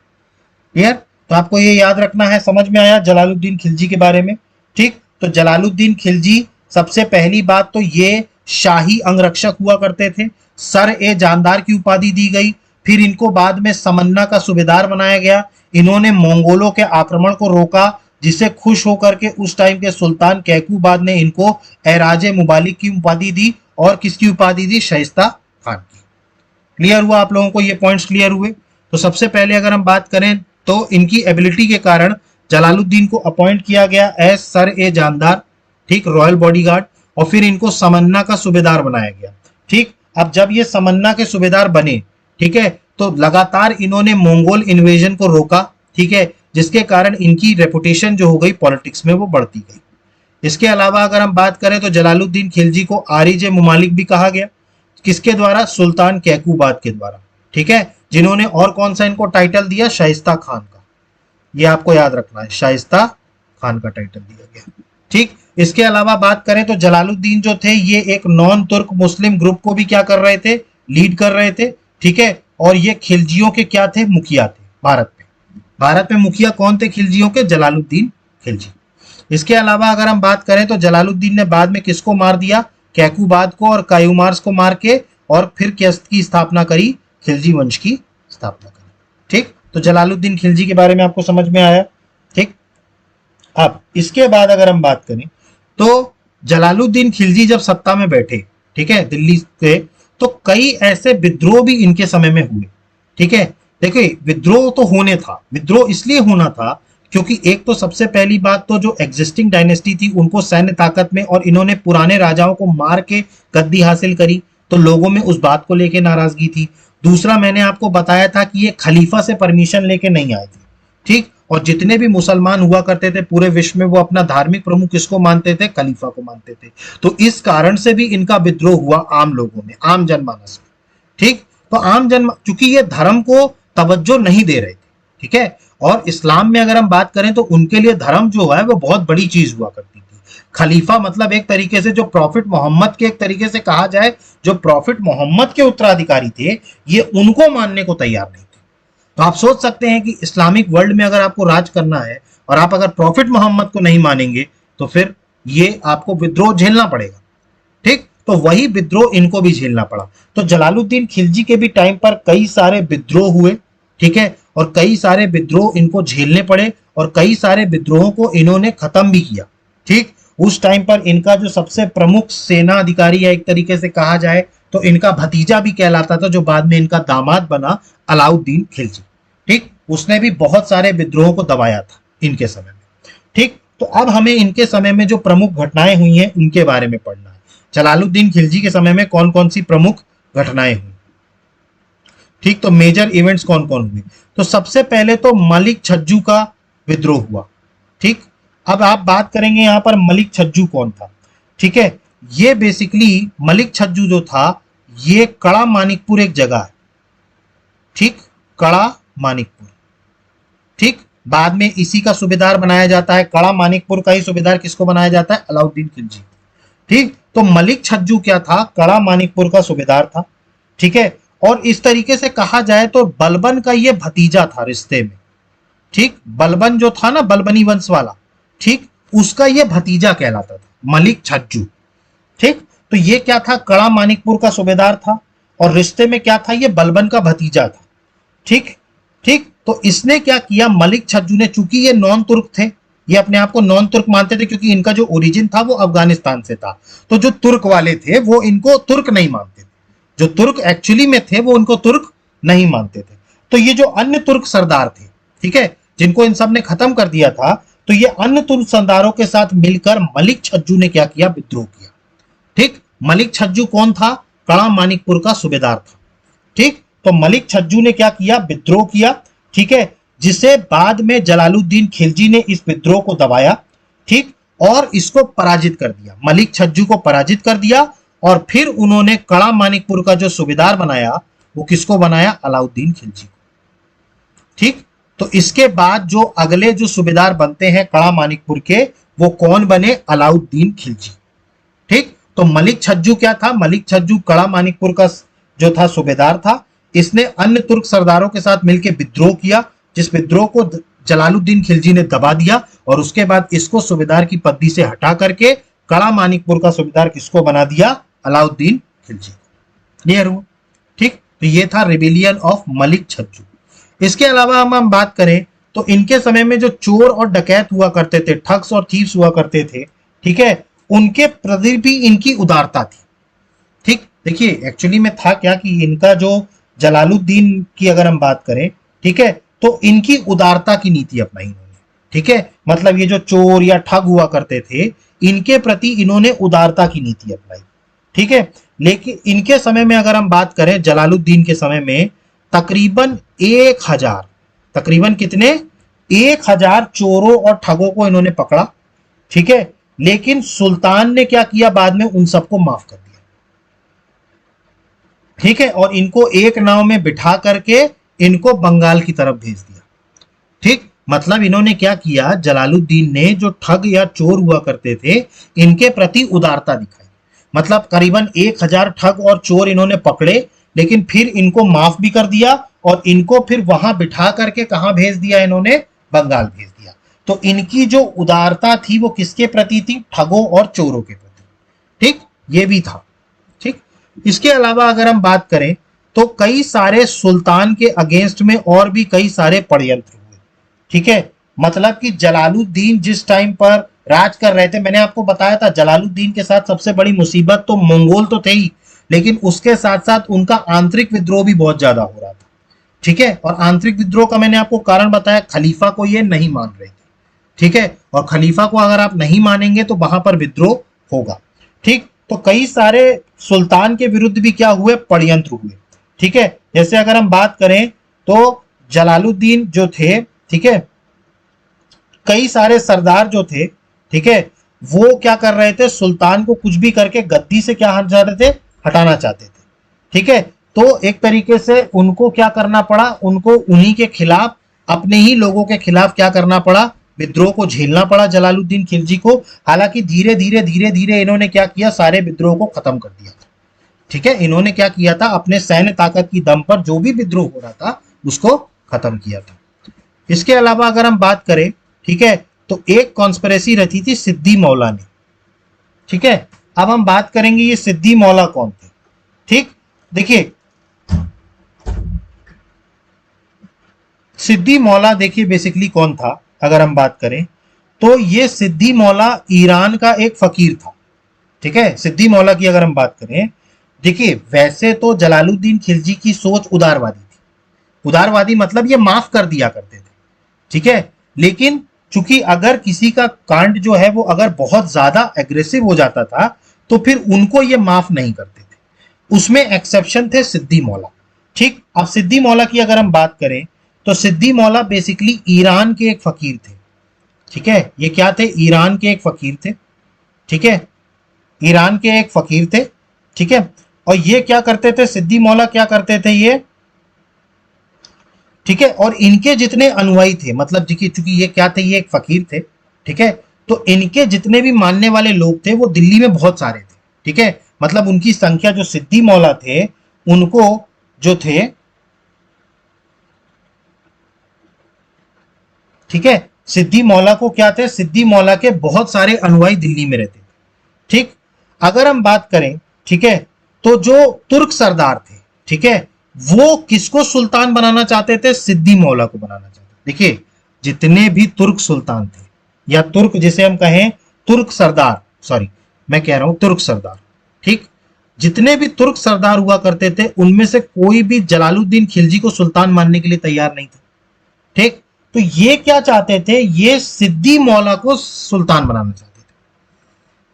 क्लियर? तो आपको ये याद रखना है। समझ में आया जलालुद्दीन खिलजी के बारे में? ठीक, तो जलालुद्दीन खिलजी सबसे पहली बात तो ये शाही अंगरक्षक हुआ करते थे, सर ए जानदार की उपाधि दी गई, फिर इनको बाद में समन्ना का सूबेदार बनाया गया। इन्होंने मंगोलों के आक्रमण को रोका, जिसे खुश होकर के उस टाइम के सुल्तान कैकूबाद ने इनको एराजे मुबालिक की उपाधि दी। और किसकी उपाधि दी? शाइस्ता खान की। क्लियर हुआ आप लोगों को? ये पॉइंट्स क्लियर हुए? तो सबसे पहले अगर हम बात करें तो इनकी एबिलिटी के कारण जलालुद्दीन को अपॉइंट किया गया एज सर ए जानदार, ठीक, रॉयल बॉडीगार्ड, और फिर इनको समन्ना का सूबेदार बनाया गया। ठीक, अब जब ये समन्ना के सूबेदार बने, ठीक है, तो लगातार इन्होंने मंगोल इन्वेजन को रोका, ठीक है, जिसके कारण इनकी रेपुटेशन जो हो गई पॉलिटिक्स में वो बढ़ती गई। इसके अलावा अगर हम बात करें तो जलालुद्दीन खिलजी को आरिजे मुमालिक भी कहा गया। किसके द्वारा? सुल्तान कैकूबाद के द्वारा, ठीक है, जिन्होंने और कौन सा इनको टाइटल दिया? शाइस्ता खान का। ये आपको याद रखना है, शाइस्ता खान का टाइटल दिया गया। ठीक, इसके अलावा बात करें तो जलालुद्दीन जो थे ये एक नॉन तुर्क मुस्लिम ग्रुप को भी क्या कर रहे थे? लीड कर रहे थे, ठीक है, और ये खिलजियों के क्या थे? मुखिया थे भारत में। भारत में मुखिया कौन थे खिलजियों के? जलालुद्दीन खिलजी। इसके अलावा अगर हम बात करें तो जलालुद्दीन ने बाद में किसको मार दिया? कैकूबाद को और कायूमार्स को मार के, और फिर की स्थापना करी? खिलजी वंश की स्थापना करी। ठीक, तो जलालुद्दीन खिलजी के बारे में आपको समझ में आया। ठीक, अब इसके बाद अगर हम बात करें तो जलालुद्दीन खिलजी जब सत्ता में बैठे, ठीक है, दिल्ली से, तो कई ऐसे विद्रोह भी इनके समय में हुए। ठीक है, देखिए विद्रोह तो होने था, विद्रोह इसलिए होना था क्योंकि एक तो सबसे पहली बात तो जो एग्जिस्टिंग डायनेस्टी थी उनको सैन्य ताकत में, और इन्होंने पुराने राजाओं को मार के गद्दी हासिल करी, तो लोगों में उस बात को लेके नाराजगी थी। दूसरा, मैंने आपको बताया था कि ये खलीफा से परमिशन लेके नहीं आए थे। ठीक, और जितने भी मुसलमान हुआ करते थे पूरे विश्व में, वो अपना धार्मिक प्रमुख किसको मानते थे? खलीफा को मानते थे। तो इस कारण से भी इनका विद्रोह हुआ आम लोगों में, आम जनमानस में। ठीक, तो आम जन, चूंकि ये धर्म को तवज्जो नहीं दे रहे थे, ठीक है, और इस्लाम में अगर हम बात करें तो उनके लिए धर्म जो है वो बहुत बड़ी चीज हुआ करती थी। खलीफा मतलब एक तरीके से जो प्रॉफिट मोहम्मद के, एक तरीके से कहा जाए जो प्रॉफिट मोहम्मद के उत्तराधिकारी थे, ये उनको मानने को तैयार नहीं थे। तो आप सोच सकते हैं कि इस्लामिक वर्ल्ड में अगर आपको राज करना है और आप अगर प्रॉफिट मोहम्मद को नहीं मानेंगे तो फिर ये आपको विद्रोह झेलना पड़ेगा। ठीक, तो वही विद्रोह इनको भी झेलना पड़ा। तो जलालुद्दीन खिलजी के भी टाइम पर कई सारे विद्रोह हुए, ठीक है, और कई सारे विद्रोह इनको झेलने पड़े, और कई सारे विद्रोहों को इन्होंने खत्म भी किया। ठीक, उस टाइम पर इनका जो सबसे प्रमुख सेना अधिकारी है, एक तरीके से कहा जाए तो इनका भतीजा भी कहलाता था, जो बाद में इनका दामाद बना, अलाउद्दीन खिलजी। ठीक, उसने भी बहुत सारे विद्रोहों को दबाया था इनके समय में। ठीक, तो अब हमें इनके समय में जो प्रमुख घटनाएं हुई हैं उनके बारे में पढ़ना है। जलालुद्दीन खिलजी के समय में कौन कौन सी प्रमुख घटनाएं हुई? ठीक, तो मेजर इवेंट्स कौन कौन हुए? तो सबसे पहले तो मलिक छज्जू का विद्रोह हुआ। ठीक, अब आप बात करेंगे यहां पर मलिक छज्जू कौन था। ठीक है, ये बेसिकली मलिक छज्जू जो था, ये कड़ा मानिकपुर एक जगह है। ठीक, कड़ा मानिकपुर। ठीक, बाद में इसी का सूबेदार बनाया जाता है, कड़ा मानिकपुर का ही सूबेदार किसको बनाया जाता है? अलाउद्दीन खिलजी। ठीक, तो मलिक छज्जू क्या था? कड़ा मानिकपुर का सूबेदार था। ठीक है, और इस तरीके से कहा जाए तो बलबन का ये भतीजा था रिश्ते में। ठीक, बलबन जो था ना, बलबनी वंश वाला, ठीक, उसका ये भतीजा कहलाता था मलिक छज्जू। ठीक, तो ये क्या था? कड़ा मानिकपुर का सूबेदार था, और रिश्ते में क्या था? ये बलबन का भतीजा था। ठीक, ठीक, तो इसने क्या किया? मलिक छज्जू ने, चूंकि ये नॉन तुर्क थे, ये अपने आप को नॉन तुर्क मानते थे क्योंकि इनका जो ओरिजिन था वो अफगानिस्तान से था, तो जो तुर्क वाले थे वो इनको तुर्क नहीं मानते थे, जो तुर्क एक्चुअली में थे वो उनको तुर्क नहीं मानते थे। तो ये जो अन्य तुर्क सरदार थे, ठीक है, जिनको इन सब ने खत्म कर दिया था, तो ये अन्य तुर्क सरदारों के साथ मिलकर मलिक छज्जू ने क्या किया? विद्रोह किया। ठीक, मलिक छज्जू कौन था? कड़ा मानिकपुर का सूबेदार था। ठीक, तो मलिक छज्जू ने क्या किया? विद्रोह किया। ठीक है, जिसे बाद में जलालुद्दीन खिलजी ने इस विद्रोह को दबाया। ठीक, और इसको पराजित कर दिया, मलिक छज्जू को पराजित कर दिया, और फिर उन्होंने कड़ा मानिकपुर का जो सूबेदार बनाया वो किसको बनाया? अलाउद्दीन खिलजी को। ठीक, तो इसके बाद जो अगले जो सूबेदार बनते हैं कड़ा मानिकपुर के, वो कौन बने? अलाउद्दीन खिलजी। ठीक, तो मलिक छज्जू क्या था? मलिक छज्जू कड़ा मानिकपुर का जो था सूबेदार था। इसने अन्य तुर्क सरदारों के साथ मिलकर विद्रोह किया, जिस विद्रोह को जलालुद्दीन खिलजी ने दबा दिया और उसके बाद इसको सूबेदार की पदवी से हटा करके कड़ा मानिकपुर का सूबेदार किसको बना दिया? अलाउद्दीन खिलजी। क्लियर हुआ? ठीक, तो ये था रिबेलियन ऑफ मलिक छज्जू। इसके अलावा हम बात करें तो इनके समय में जो चोर और डकैत हुआ करते थे, ठग्स और थीव्स हुआ करते थे, ठीक है, उनके प्रति भी इनकी उदारता थी। ठीक, देखिए एक्चुअली में था क्या कि इनका जो जलालुद्दीन की अगर हम बात करें, ठीक है, तो इनकी उदारता की नीति अपनाई इन्होंने। ठीक है, मतलब ये जो चोर या ठग हुआ करते थे, इनके प्रति इन्होंने उदारता की नीति अपनाई। ठीक है, लेकिन इनके समय में अगर हम बात करें, जलालुद्दीन के समय में तकरीबन 1000, तकरीबन कितने? 1000 चोरों और ठगों को इन्होंने पकड़ा। ठीक है, लेकिन सुल्तान ने क्या किया? बाद में उन सबको माफ कर दिया। ठीक है, और इनको एक नाव में बिठा करके इनको बंगाल की तरफ भेज दिया। ठीक, मतलब इन्होंने क्या किया? जलालुद्दीन ने जो ठग या चोर हुआ करते थे, इनके प्रति उदारता दिखाई। मतलब करीबन 1000 ठग और चोर इन्होंने पकड़े, लेकिन फिर इनको माफ भी कर दिया और इनको फिर वहां बिठा करके कहां भेज दिया? इन्होंने बंगाल भेज दिया। तो इनकी जो उदारता थी वो किसके प्रति थी? ठगों और चोरों के प्रति। ठीक, ये भी था। ठीक, इसके अलावा अगर हम बात करें तो कई सारे सुल्तान के अगेंस्ट में और भी कई सारे षड्यंत्र हुए। ठीक है, मतलब कि जलालुद्दीन जिस टाइम पर राज कर रहे थे, मैंने आपको बताया था जलालुद्दीन के साथ सबसे बड़ी मुसीबत तो मंगोल तो थे ही, लेकिन उसके साथ साथ उनका आंतरिक विद्रोह भी बहुत ज्यादा हो रहा था। ठीक है, और आंतरिक विद्रोह का मैंने आपको कारण बताया, खलीफा को ये नहीं मान रहे थे। ठीक है, और खलीफा को अगर आप नहीं मानेंगे तो वहां पर विद्रोह होगा। ठीक, तो कई सारे सुल्तान के विरुद्ध भी क्या हुए? षड्यंत्र हुए। ठीक है, जैसे अगर हम बात करें तो जलालुद्दीन जो थे, ठीक है, कई सारे सरदार जो थे, ठीक है, वो क्या कर रहे थे? सुल्तान को कुछ भी करके गद्दी से क्या हट जाते थे? हटाना चाहते थे। ठीक है, तो एक तरीके से उनको क्या करना पड़ा? उनको उन्हीं के खिलाफ, अपने ही लोगों के खिलाफ क्या करना पड़ा? विद्रोह को झेलना पड़ा जलालुद्दीन खिलजी को। हालांकि धीरे धीरे इन्होंने क्या किया? सारे विद्रोह को खत्म कर दिया था। ठीक है, इन्होंने क्या किया था? अपने सैन्य ताकत की दम पर जो भी विद्रोह हो रहा था उसको खत्म किया था। इसके अलावा अगर हम बात करें, ठीक है, तो एक कॉन्स्पिरेसी रची थी सिद्दी मौला ने। ठीक है, अब हम बात करेंगे ये सिद्दी मौला कौन थे। ठीक, देखिए सिद्दी मौला देखिए बेसिकली कौन था अगर हम बात करें तो ये सिद्दी मौला ईरान का एक फकीर था। ठीक है, सिद्दी मौला की अगर हम बात करें, देखिए वैसे तो जलालुद्दीन खिलजी की सोच उदारवादी थी। उदारवादी मतलब ये माफ कर दिया करते थे। ठीक है, लेकिन चूंकि अगर किसी का कांड जो है वो अगर बहुत ज्यादा एग्रेसिव हो जाता था तो फिर उनको ये माफ नहीं करते थे। उसमें एक्सेप्शन थे सिद्दी मौला। ठीक, अब सिद्दी मौला की अगर हम बात करें तो सिद्दी मौला बेसिकली ईरान के एक फकीर थे। ठीक है, ये क्या थे? ईरान के एक फकीर थे। ठीक है, ईरान के एक फकीर थे। ठीक है, और ये क्या करते थे? सिद्दी मौला क्या करते थे ये? ठीक है, और इनके जितने अनुयायी थे, मतलब चूंकि ये क्या थे? ये एक फकीर थे। ठीक है, तो इनके जितने भी मानने वाले लोग थे वो दिल्ली में बहुत सारे थे। ठीक है, मतलब उनकी संख्या जो सिद्दी मौला थे उनको जो थे, ठीक है, सिद्दी मौला को क्या थे? सिद्दी मौला के बहुत सारे अनुयायी दिल्ली में रहते थे। ठीक, अगर हम बात करें, ठीक है, तो जो तुर्क सरदार थे, ठीक है, वो किसको सुल्तान बनाना चाहते थे? सिद्दी मौला को बनाना चाहते थे। देखिए जितने भी तुर्क सुल्तान थे या तुर्क जिसे हम कहें तुर्क सरदार, सॉरी मैं कह रहा हूं तुर्क सरदार, ठीक, जितने भी तुर्क सरदार हुआ करते थे उनमें से कोई भी जलालुद्दीन खिलजी को सुल्तान मानने के लिए तैयार नहीं थे। ठीक, तो ये क्या चाहते थे? ये सिद्दी मौला को सुल्तान बनाना चाहते थे।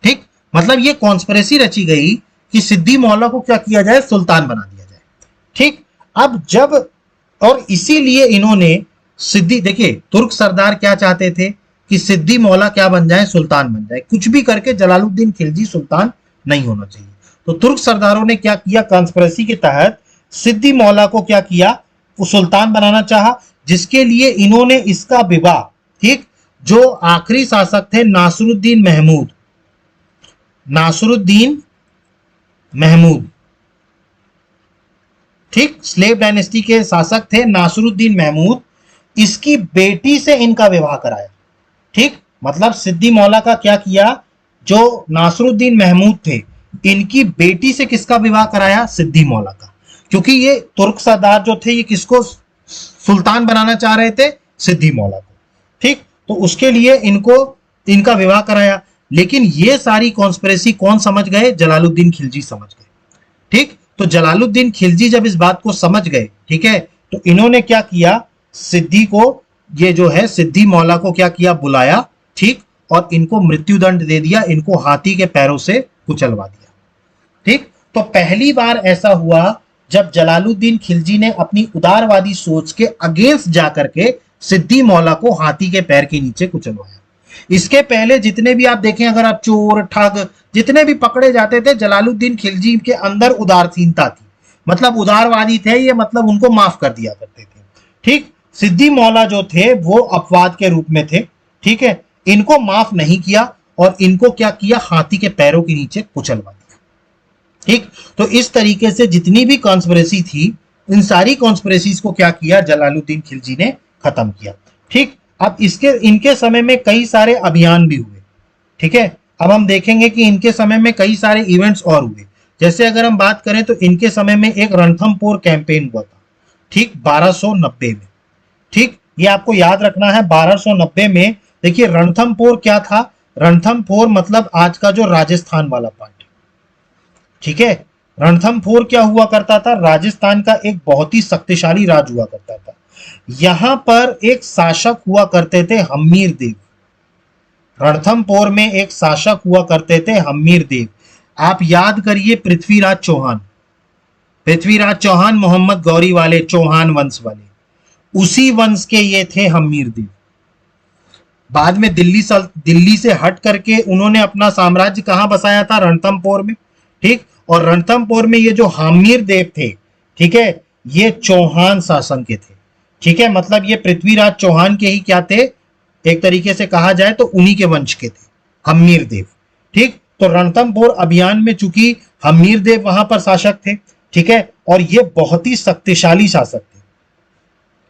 ठीक, मतलब ये कॉन्स्पिरेसी रची गई कि सिद्दी मौला को क्या किया जाए? सुल्तान बना दिया जाए। ठीक, अब जब, और इसीलिए इन्होंने सिद्दी, देखिए तुर्क सरदार क्या चाहते थे कि सिद्दी मौला क्या बन जाए? सुल्तान बन जाए। कुछ भी करके जलालुद्दीन खिलजी सुल्तान नहीं होना चाहिए। तो तुर्क सरदारों ने क्या किया? कॉन्स्पिरेसी के तहत सिद्दी मौला को क्या किया? वो सुल्तान बनाना चाहा, जिसके लिए इन्होंने इसका विवाह, ठीक, जो आखिरी शासक थे नासरुद्दीन महमूद, नासरुद्दीन महमूद, ठीक, स्लेव डायनेस्टी के शासक थे नासरुद्दीन महमूद, इसकी बेटी से इनका विवाह कराया। ठीक, मतलब सिद्दी मौला का क्या किया, जो नासरुद्दीन महमूद थे इनकी बेटी से किसका विवाह कराया, सिद्दी मौला का, क्योंकि ये तुर्क सरदार जो थे ये किसको सुल्तान बनाना चाह रहे थे, सिद्दी मौला को। ठीक, तो उसके लिए इनका विवाह कराया। लेकिन ये सारी कॉन्स्पिरेसी कौन समझ गए, जलालुद्दीन खिलजी समझ गए। ठीक, तो जलालुद्दीन खिलजी जब इस बात को समझ गए, ठीक है, तो इन्होंने क्या किया, सिद्दी को, ये जो है सिद्दी मौला को क्या किया, बुलाया, ठीक, और इनको मृत्युदंड दे दिया, इनको हाथी के पैरों से कुचलवा दिया। ठीक, तो पहली बार ऐसा हुआ जब जलालुद्दीन खिलजी ने अपनी उदारवादी सोच के अगेंस्ट जाकर के सिद्दी मौला को हाथी के पैर के नीचे कुचलवाया। इसके पहले जितने भी आप देखें, अगर आप चोर ठग जितने भी पकड़े जाते थे, जलालुद्दीन खिलजी के अंदर उदारहीनता थी, मतलब उदारवादी थे ये, मतलब उनको माफ कर दिया करते थे। ठीक, सिद्दी मौला जो थे वो अपवाद के रूप में थे। ठीक है, इनको माफ नहीं किया और इनको क्या किया, हाथी के पैरों के नीचे कुचलवा दिया। ठीक, तो इस तरीके से जितनी भी कॉन्स्पिरेसी थी, इन सारी कॉन्स्पिरेसीज को क्या किया, जलालुद्दीन खिलजी ने खत्म किया। ठीक, अब इनके समय में कई सारे अभियान भी हुए। ठीक है, अब हम देखेंगे कि इनके समय में कई सारे इवेंट्स और हुए। जैसे अगर हम बात करें तो इनके समय में एक रणथंभौर कैंपेन हुआ था, ठीक, 1290 में। ठीक, ये आपको याद रखना है, 1290 में। देखिए रणथंभौर क्या था, रणथंभौर मतलब आज का जो राजस्थान वाला पार्ट। ठीक है, रणथंभौर क्या हुआ करता था, राजस्थान का एक बहुत ही शक्तिशाली राज हुआ करता था। यहां पर एक शासक हुआ करते थे हम्मीर देव। रणथंभौर में एक शासक हुआ करते थे हम्मीर देव। आप याद करिए पृथ्वीराज चौहान, पृथ्वीराज चौहान मोहम्मद गौरी वाले चौहान वंश वाले, उसी वंश के ये थे हम्मीर देव। बाद में दिल्ली से हट करके उन्होंने अपना साम्राज्य कहां बसाया था, रणथंभौर में। ठीक, और रणथंभौर में ये जो हम्मीर देव थे, ठीक है, ये चौहान शासन के थे। ठीक है, मतलब ये पृथ्वीराज चौहान के ही क्या थे, एक तरीके से कहा जाए तो उन्हीं के वंश के थे हम्मीर देव। ठीक, तो रणथंभौर अभियान में चूंकि हम्मीर देव वहां पर शासक थे, ठीक है, और ये बहुत ही शक्तिशाली शासक थे।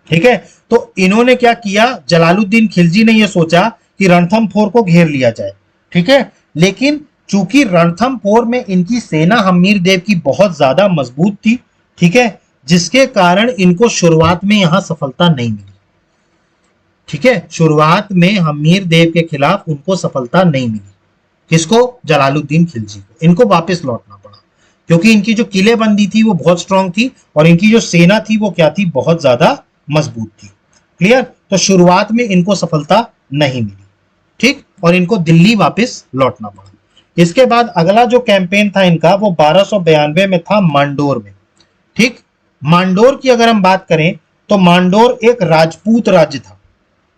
ठीक है, तो इन्होंने क्या किया, जलालुद्दीन खिलजी ने यह सोचा कि रणथंभौर को घेर लिया जाए। ठीक है, लेकिन चूंकि रणथंभौर में इनकी सेना हम्मीर देव की बहुत ज्यादा मजबूत थी, ठीक है, जिसके कारण इनको शुरुआत में यहां सफलता नहीं मिली। ठीक है, शुरुआत में हम्मीर देव के खिलाफ उनको सफलता नहीं मिली। किसको, जलालुद्दीन खिलजी को। इनको वापस लौटना पड़ा क्योंकि इनकी जो किलेबंदी थी वो बहुत स्ट्रांग थी और इनकी जो सेना थी वो क्या थी, बहुत ज्यादा मजबूत थी। क्लियर, तो शुरुआत में इनको सफलता नहीं मिली। ठीक, और इनको दिल्ली वापस लौटना पड़ा। इसके बाद अगला जो कैंपेन था इनका वो 1292 में था, मांडोर में। ठीक, मांडोर की अगर हम बात करें तो मांडोर एक राजपूत राज्य था।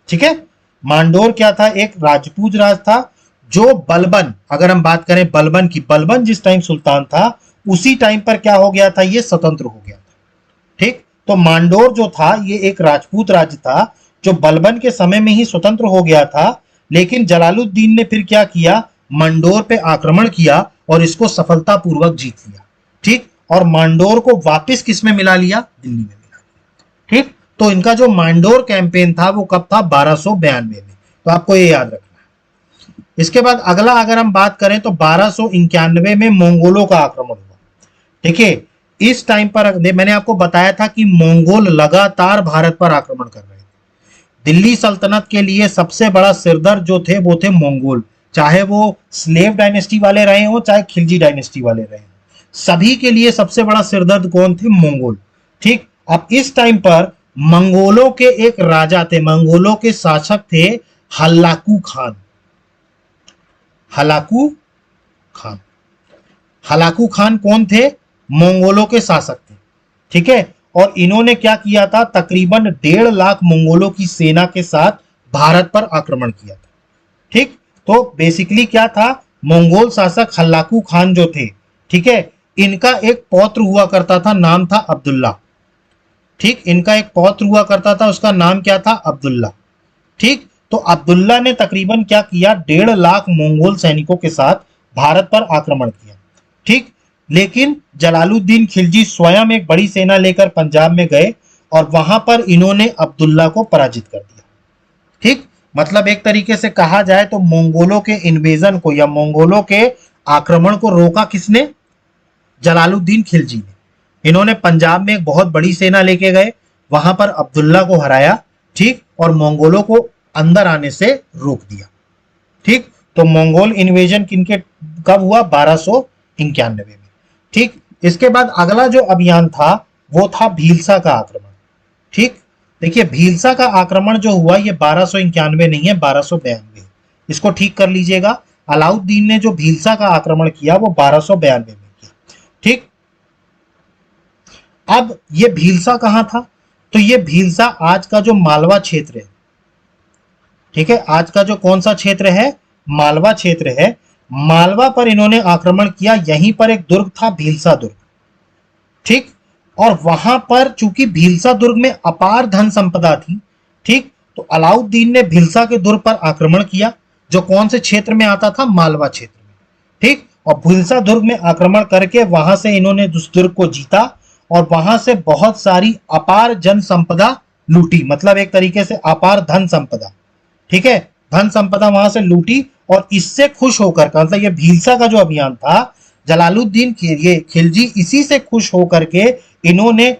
ठीक है, मांडोर क्या था, एक राजपूत राज था जो बलबन, अगर हम बात करें बलबन की, बलबन जिस टाइम सुल्तान था उसी टाइम पर क्या हो गया था, ये स्वतंत्र हो गया था। ठीक, तो मांडोर जो था ये एक राजपूत राज्य था जो बलबन के समय में ही स्वतंत्र हो गया था। लेकिन जलालुद्दीन ने फिर क्या किया, मांडोर पे आक्रमण किया और इसको सफलतापूर्वक जीत लिया। ठीक, और मांडोर को वापस किस में मिला लिया, दिल्ली में मिला लिया। ठीक, तो इनका जो मांडोर कैंपेन था वो कब था, 1292 में। तो आपको ये याद रखना है। इसके बाद अगला अगर हम बात करें तो 1291 में मंगोलों का आक्रमण हुआ। ठीक है, इस टाइम पर मैंने आपको बताया था कि मंगोल लगातार भारत पर आक्रमण कर रहे थे। दिल्ली सल्तनत के लिए सबसे बड़ा सिरदर्द जो थे वो थे मंगोल, चाहे वो स्लेव डायनेस्टी वाले रहे हो चाहे खिलजी डायनेस्टी वाले रहे हो, सभी के लिए सबसे बड़ा सिरदर्द कौन थे, मंगोल। ठीक, अब इस टाइम पर मंगोलों के एक राजा थे, मंगोलों के शासक थे हल्लाकू खान। हलाकू खान, हलाकू खान कौन थे, मंगोलों के शासक थे। ठीक है, और इन्होंने क्या किया था, तकरीबन 1.5 लाख मंगोलों की सेना के साथ भारत पर आक्रमण किया था। ठीक, तो बेसिकली क्या था, मंगोल शासक हल्लाकू खान जो थे, ठीक है, इनका एक पौत्र हुआ करता था, नाम था अब्दुल्ला। ठीक, इनका एक पौत्र हुआ करता था, उसका नाम क्या था, अब्दुल्ला। ठीक, तो अब्दुल्ला ने तकरीबन क्या किया, 1.5 लाख मंगोल सैनिकों के साथ भारत पर आक्रमण किया। ठीक, लेकिन जलालुद्दीन खिलजी स्वयं एक बड़ी सेना लेकर पंजाब में गए और वहां पर इन्होंने अब्दुल्ला को पराजित कर दिया। ठीक, मतलब एक तरीके से कहा जाए तो मंगोलों के इन्वेजन को या मंगोलों के आक्रमण को रोका किसने? जलालुद्दीन खिलजी ने। इन्होंने पंजाब में एक बहुत बड़ी सेना लेके गए, वहां पर अब्दुल्ला को हराया, ठीक, और मंगोलों को अंदर आने से रोक दिया। ठीक, तो मंगोल इन्वेजन किनके कब हुआ? 1291 में। ठीक, इसके बाद अगला जो अभियान था वो था भीलसा का आक्रमण। ठीक, देखिए भीलसा का आक्रमण जो हुआ ये 1291 नहीं है, 1292। इसको ठीक कर लीजिएगा। अलाउद्दीन ने जो भीलसा का आक्रमण किया वो 1292 में किया। ठीक, अब ये भीलसा कहां था? तो ये भीलसा आज का जो मालवा क्षेत्र है, ठीक है, आज का जो कौन सा क्षेत्र है? मालवा क्षेत्र है। मालवा पर इन्होंने आक्रमण किया। यहीं पर एक दुर्ग था, भीलसा दुर्ग। ठीक, और वहां पर चूंकि भीलसा दुर्ग में अपार धन संपदा थी, ठीक, तो अलाउद्दीन ने भीलसा के दुर्ग पर आक्रमण किया, जो कौन से क्षेत्र में आता था? मालवा क्षेत्र में। ठीक, और भीलसा दुर्ग में आक्रमण करके वहां से इन्होंने उस दुर्ग को जीता और वहां से बहुत सारी अपार जन संपदा लूटी, मतलब एक तरीके से अपार धन संपदा, ठीक है, धन संपदा वहां से लूटी। और इससे खुश होकर, मतलब ये भीलसा का जो अभियान था, जलालुद्दीन ये खिलजी इसी से खुश होकर के इन्होंने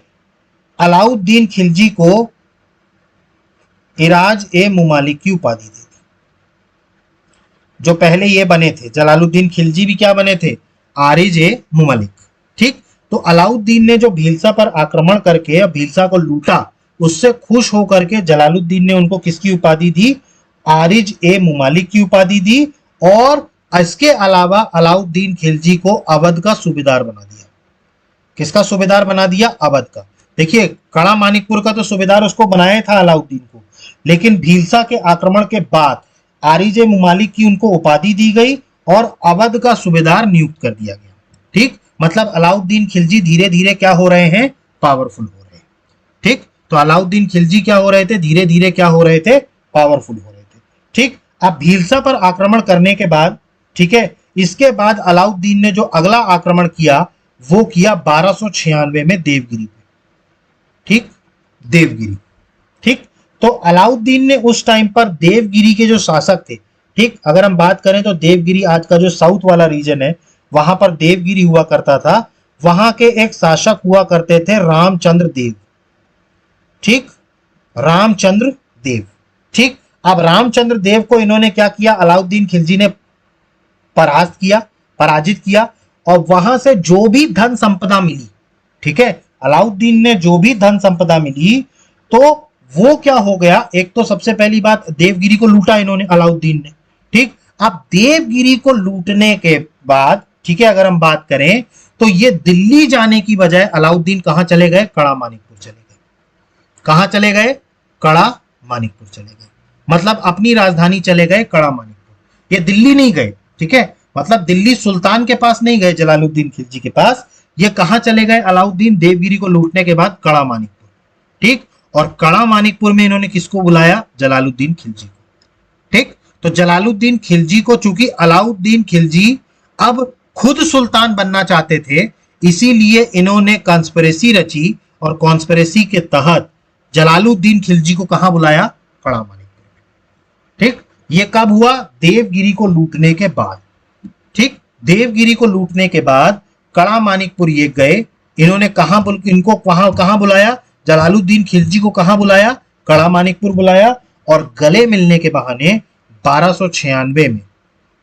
अलाउद्दीन खिलजी को इराज ए मुमालिक की उपाधि दी थी। जो पहले ये बने थे, जलालुद्दीन खिलजी भी क्या बने थे? आरिज ए मुमालिक। ठीक, तो अलाउद्दीन ने जो भीलसा पर आक्रमण करके भीलसा को लूटा, उससे खुश होकर के जलालुद्दीन ने उनको किसकी उपाधि दी? आरिज ए मुमालिक की उपाधि दी। और इसके अलावा अलाउद्दीन खिलजी को अवध का सूबेदार बना दिया। किसका सूबेदार बना दिया? अवध का। देखिए कड़ा मानिकपुर का तो सूबेदार उसको बनाया था अलाउद्दीन को, लेकिन भीलसा के आक्रमण के बाद आरिज ए मुमालिक की उनको उपाधि दी गई और अवध का सूबेदार नियुक्त कर दिया गया। ठीक, मतलब अलाउद्दीन खिलजी धीरे धीरे क्या हो रहे हैं? पावरफुल हो रहे हैं। ठीक, तो अलाउद्दीन खिलजी क्या हो रहे थे? धीरे धीरे क्या हो रहे थे? पावरफुल हो रहे थे। ठीक, अब भीलसा पर आक्रमण करने के बाद, ठीक है, इसके बाद अलाउद्दीन ने जो अगला आक्रमण किया वो किया 1296 में देवगिरी पे। ठीक, देवगिरी। ठीक, तो अलाउद्दीन ने उस टाइम पर देवगिरी के जो शासक थे, ठीक, अगर हम बात करें तो देवगिरी आज का जो साउथ वाला रीजन है, वहां पर देवगिरी हुआ करता था। वहां के एक शासक हुआ करते थे रामचंद्र देव। ठीक, रामचंद्र देव। ठीक, अब रामचंद्र देव को इन्होंने क्या किया? अलाउद्दीन खिलजी ने पराजित किया और वहां से जो भी धन संपदा मिली, ठीक है, अलाउद्दीन ने जो भी धन संपदा मिली, तो वो क्या हो गया? एक तो सबसे पहली बात, देवगिरी को लूटा इन्होंने, अलाउद्दीन ने। ठीक, अब देवगिरी को लूटने के बाद, ठीक है, अगर हम बात करें तो ये दिल्ली जाने की बजाय अलाउद्दीन कहां चले गए? कड़ा मानिकपुर चले गए। कहां चले गए? कड़ा मानिकपुर चले गए, मतलब अपनी राजधानी चले गए कड़ा मानिकपुर। ये दिल्ली नहीं गए, ठीक है, मतलब दिल्ली सुल्तान के पास नहीं गए, जलालुद्दीन खिलजी के पास। ये कहां चले गए? अलाउद्दीन देवगिरी को लूटने के बाद कड़ा मानिकपुर। ठीक, और कड़ा मानिकपुर में इन्होंने किसको बुलाया? जलालुद्दीन खिलजी को। ठीक, तो जलालुद्दीन खिलजी को, चूंकि अलाउद्दीन खिलजी अब खुद सुल्तान बनना चाहते थे, इसीलिए इन्होंने कॉन्स्पिरेसी रची और कॉन्स्पिरेसी के तहत जलालुद्दीन खिलजी को कहां बुलाया? कड़ा मानिकपुर। ठीक, ये कब हुआ? देवगिरी को लूटने के बाद। ठीक, देवगिरी को लूटने के बाद कड़ा मानिकपुर ये गए। इन्होंने इनको कहां बुलाया? जलालुद्दीन खिलजी को कहां बुलाया? कड़ा मानिकपुर बुलाया और गले मिलने के बहाने 1296 में,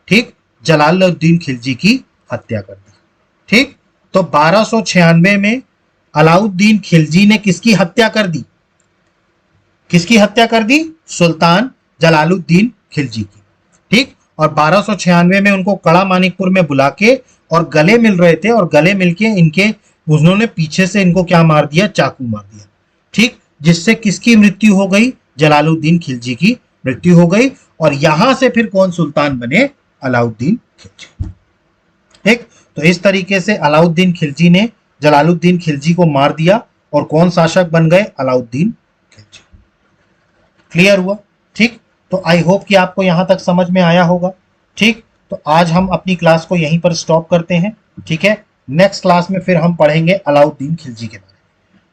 ठीक, जलालुद्दीन खिलजी की हत्या कर दी। ठीक, तो 1296 में अलाउद्दीन खिलजी ने किसकी हत्या कर दी? किसकी हत्या कर दी? सुल्तान जलालुद्दीन खिलजी की। ठीक, और 1296 में उनको कड़ा मानिकपुर में बुला के और गले मिल रहे थे, और गले मिलके इनके उन्होंने पीछे से इनको क्या मार दिया? चाकू मार दिया। ठीक, जिससे किसकी मृत्यु हो गई? जलालुद्दीन खिलजी की मृत्यु हो गई। और यहां से फिर कौन सुल्तान बने? अलाउद्दीन खिलजी। ठीक, तो इस तरीके से अलाउद्दीन खिलजी ने जलालुद्दीन खिलजी को मार दिया और कौन शासक बन गए? अलाउद्दीन खिलजी। क्लियर हुआ? ठीक, तो आई होप कि आपको यहां तक समझ में आया होगा। ठीक, तो आज हम अपनी क्लास को यहीं पर स्टॉप करते हैं। ठीक है, नेक्स्ट क्लास में फिर हम पढ़ेंगे अलाउद्दीन खिलजी के बारे में,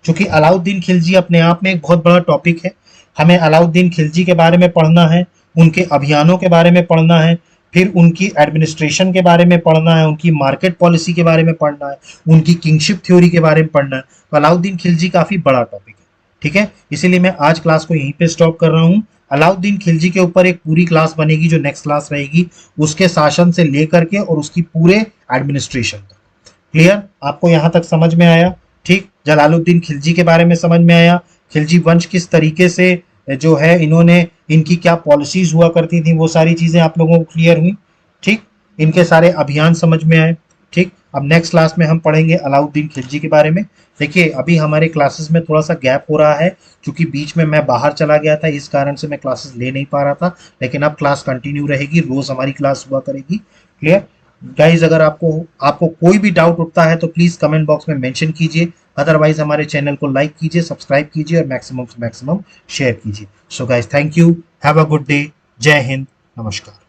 क्योंकि अलाउद्दीन खिलजी अपने आप में एक बहुत बड़ा टॉपिक है। हमें अलाउद्दीन खिलजी के बारे में पढ़ना है, उनके अभियानों के बारे में पढ़ना है, फिर उनकी एडमिनिस्ट्रेशन के बारे में पढ़ना है, उनकी मार्केट पॉलिसी के बारे में पढ़ना है, उनकी किंगशिप थ्योरी के बारे में पढ़ना है। तो अलाउद्दीन खिलजी काफी बड़ा टॉपिक है, ठीक है। इसीलिए मैं आज क्लास को यहीं पे स्टॉप कर रहा हूँ। अलाउद्दीन खिलजी के ऊपर एक पूरी क्लास बनेगी जो नेक्स्ट क्लास रहेगी, उसके शासन से लेकर के और उसकी पूरे एडमिनिस्ट्रेशन तक। क्लियर? आपको यहां तक समझ में आया? ठीक, जलालुद्दीन खिलजी के बारे में समझ में आया, खिलजी वंश किस तरीके से जो है इन्होंने, इनकी क्या पॉलिसीज हुआ करती थी, वो सारी चीजें आप लोगों को क्लियर हुई। ठीक, इनके सारे अभियान समझ में आए। ठीक, अब नेक्स्ट क्लास में हम पढ़ेंगे अलाउद्दीन खिलजी के बारे में। देखिए अभी हमारे क्लासेस में थोड़ा सा गैप हो रहा है, क्योंकि बीच में मैं बाहर चला गया था, इस कारण से मैं क्लासेस ले नहीं पा रहा था, लेकिन अब क्लास कंटिन्यू रहेगी, रोज हमारी क्लास हुआ करेगी। Clear guys? अगर आपको आपको कोई भी डाउट उठता है तो प्लीज कमेंट बॉक्स में मेंशन कीजिए, अदरवाइज हमारे चैनल को लाइक कीजिए, सब्सक्राइब कीजिए और मैक्सिमम से मैक्सिमम शेयर कीजिए। So guys, thank you, have a good day, जय हिंद, नमस्कार।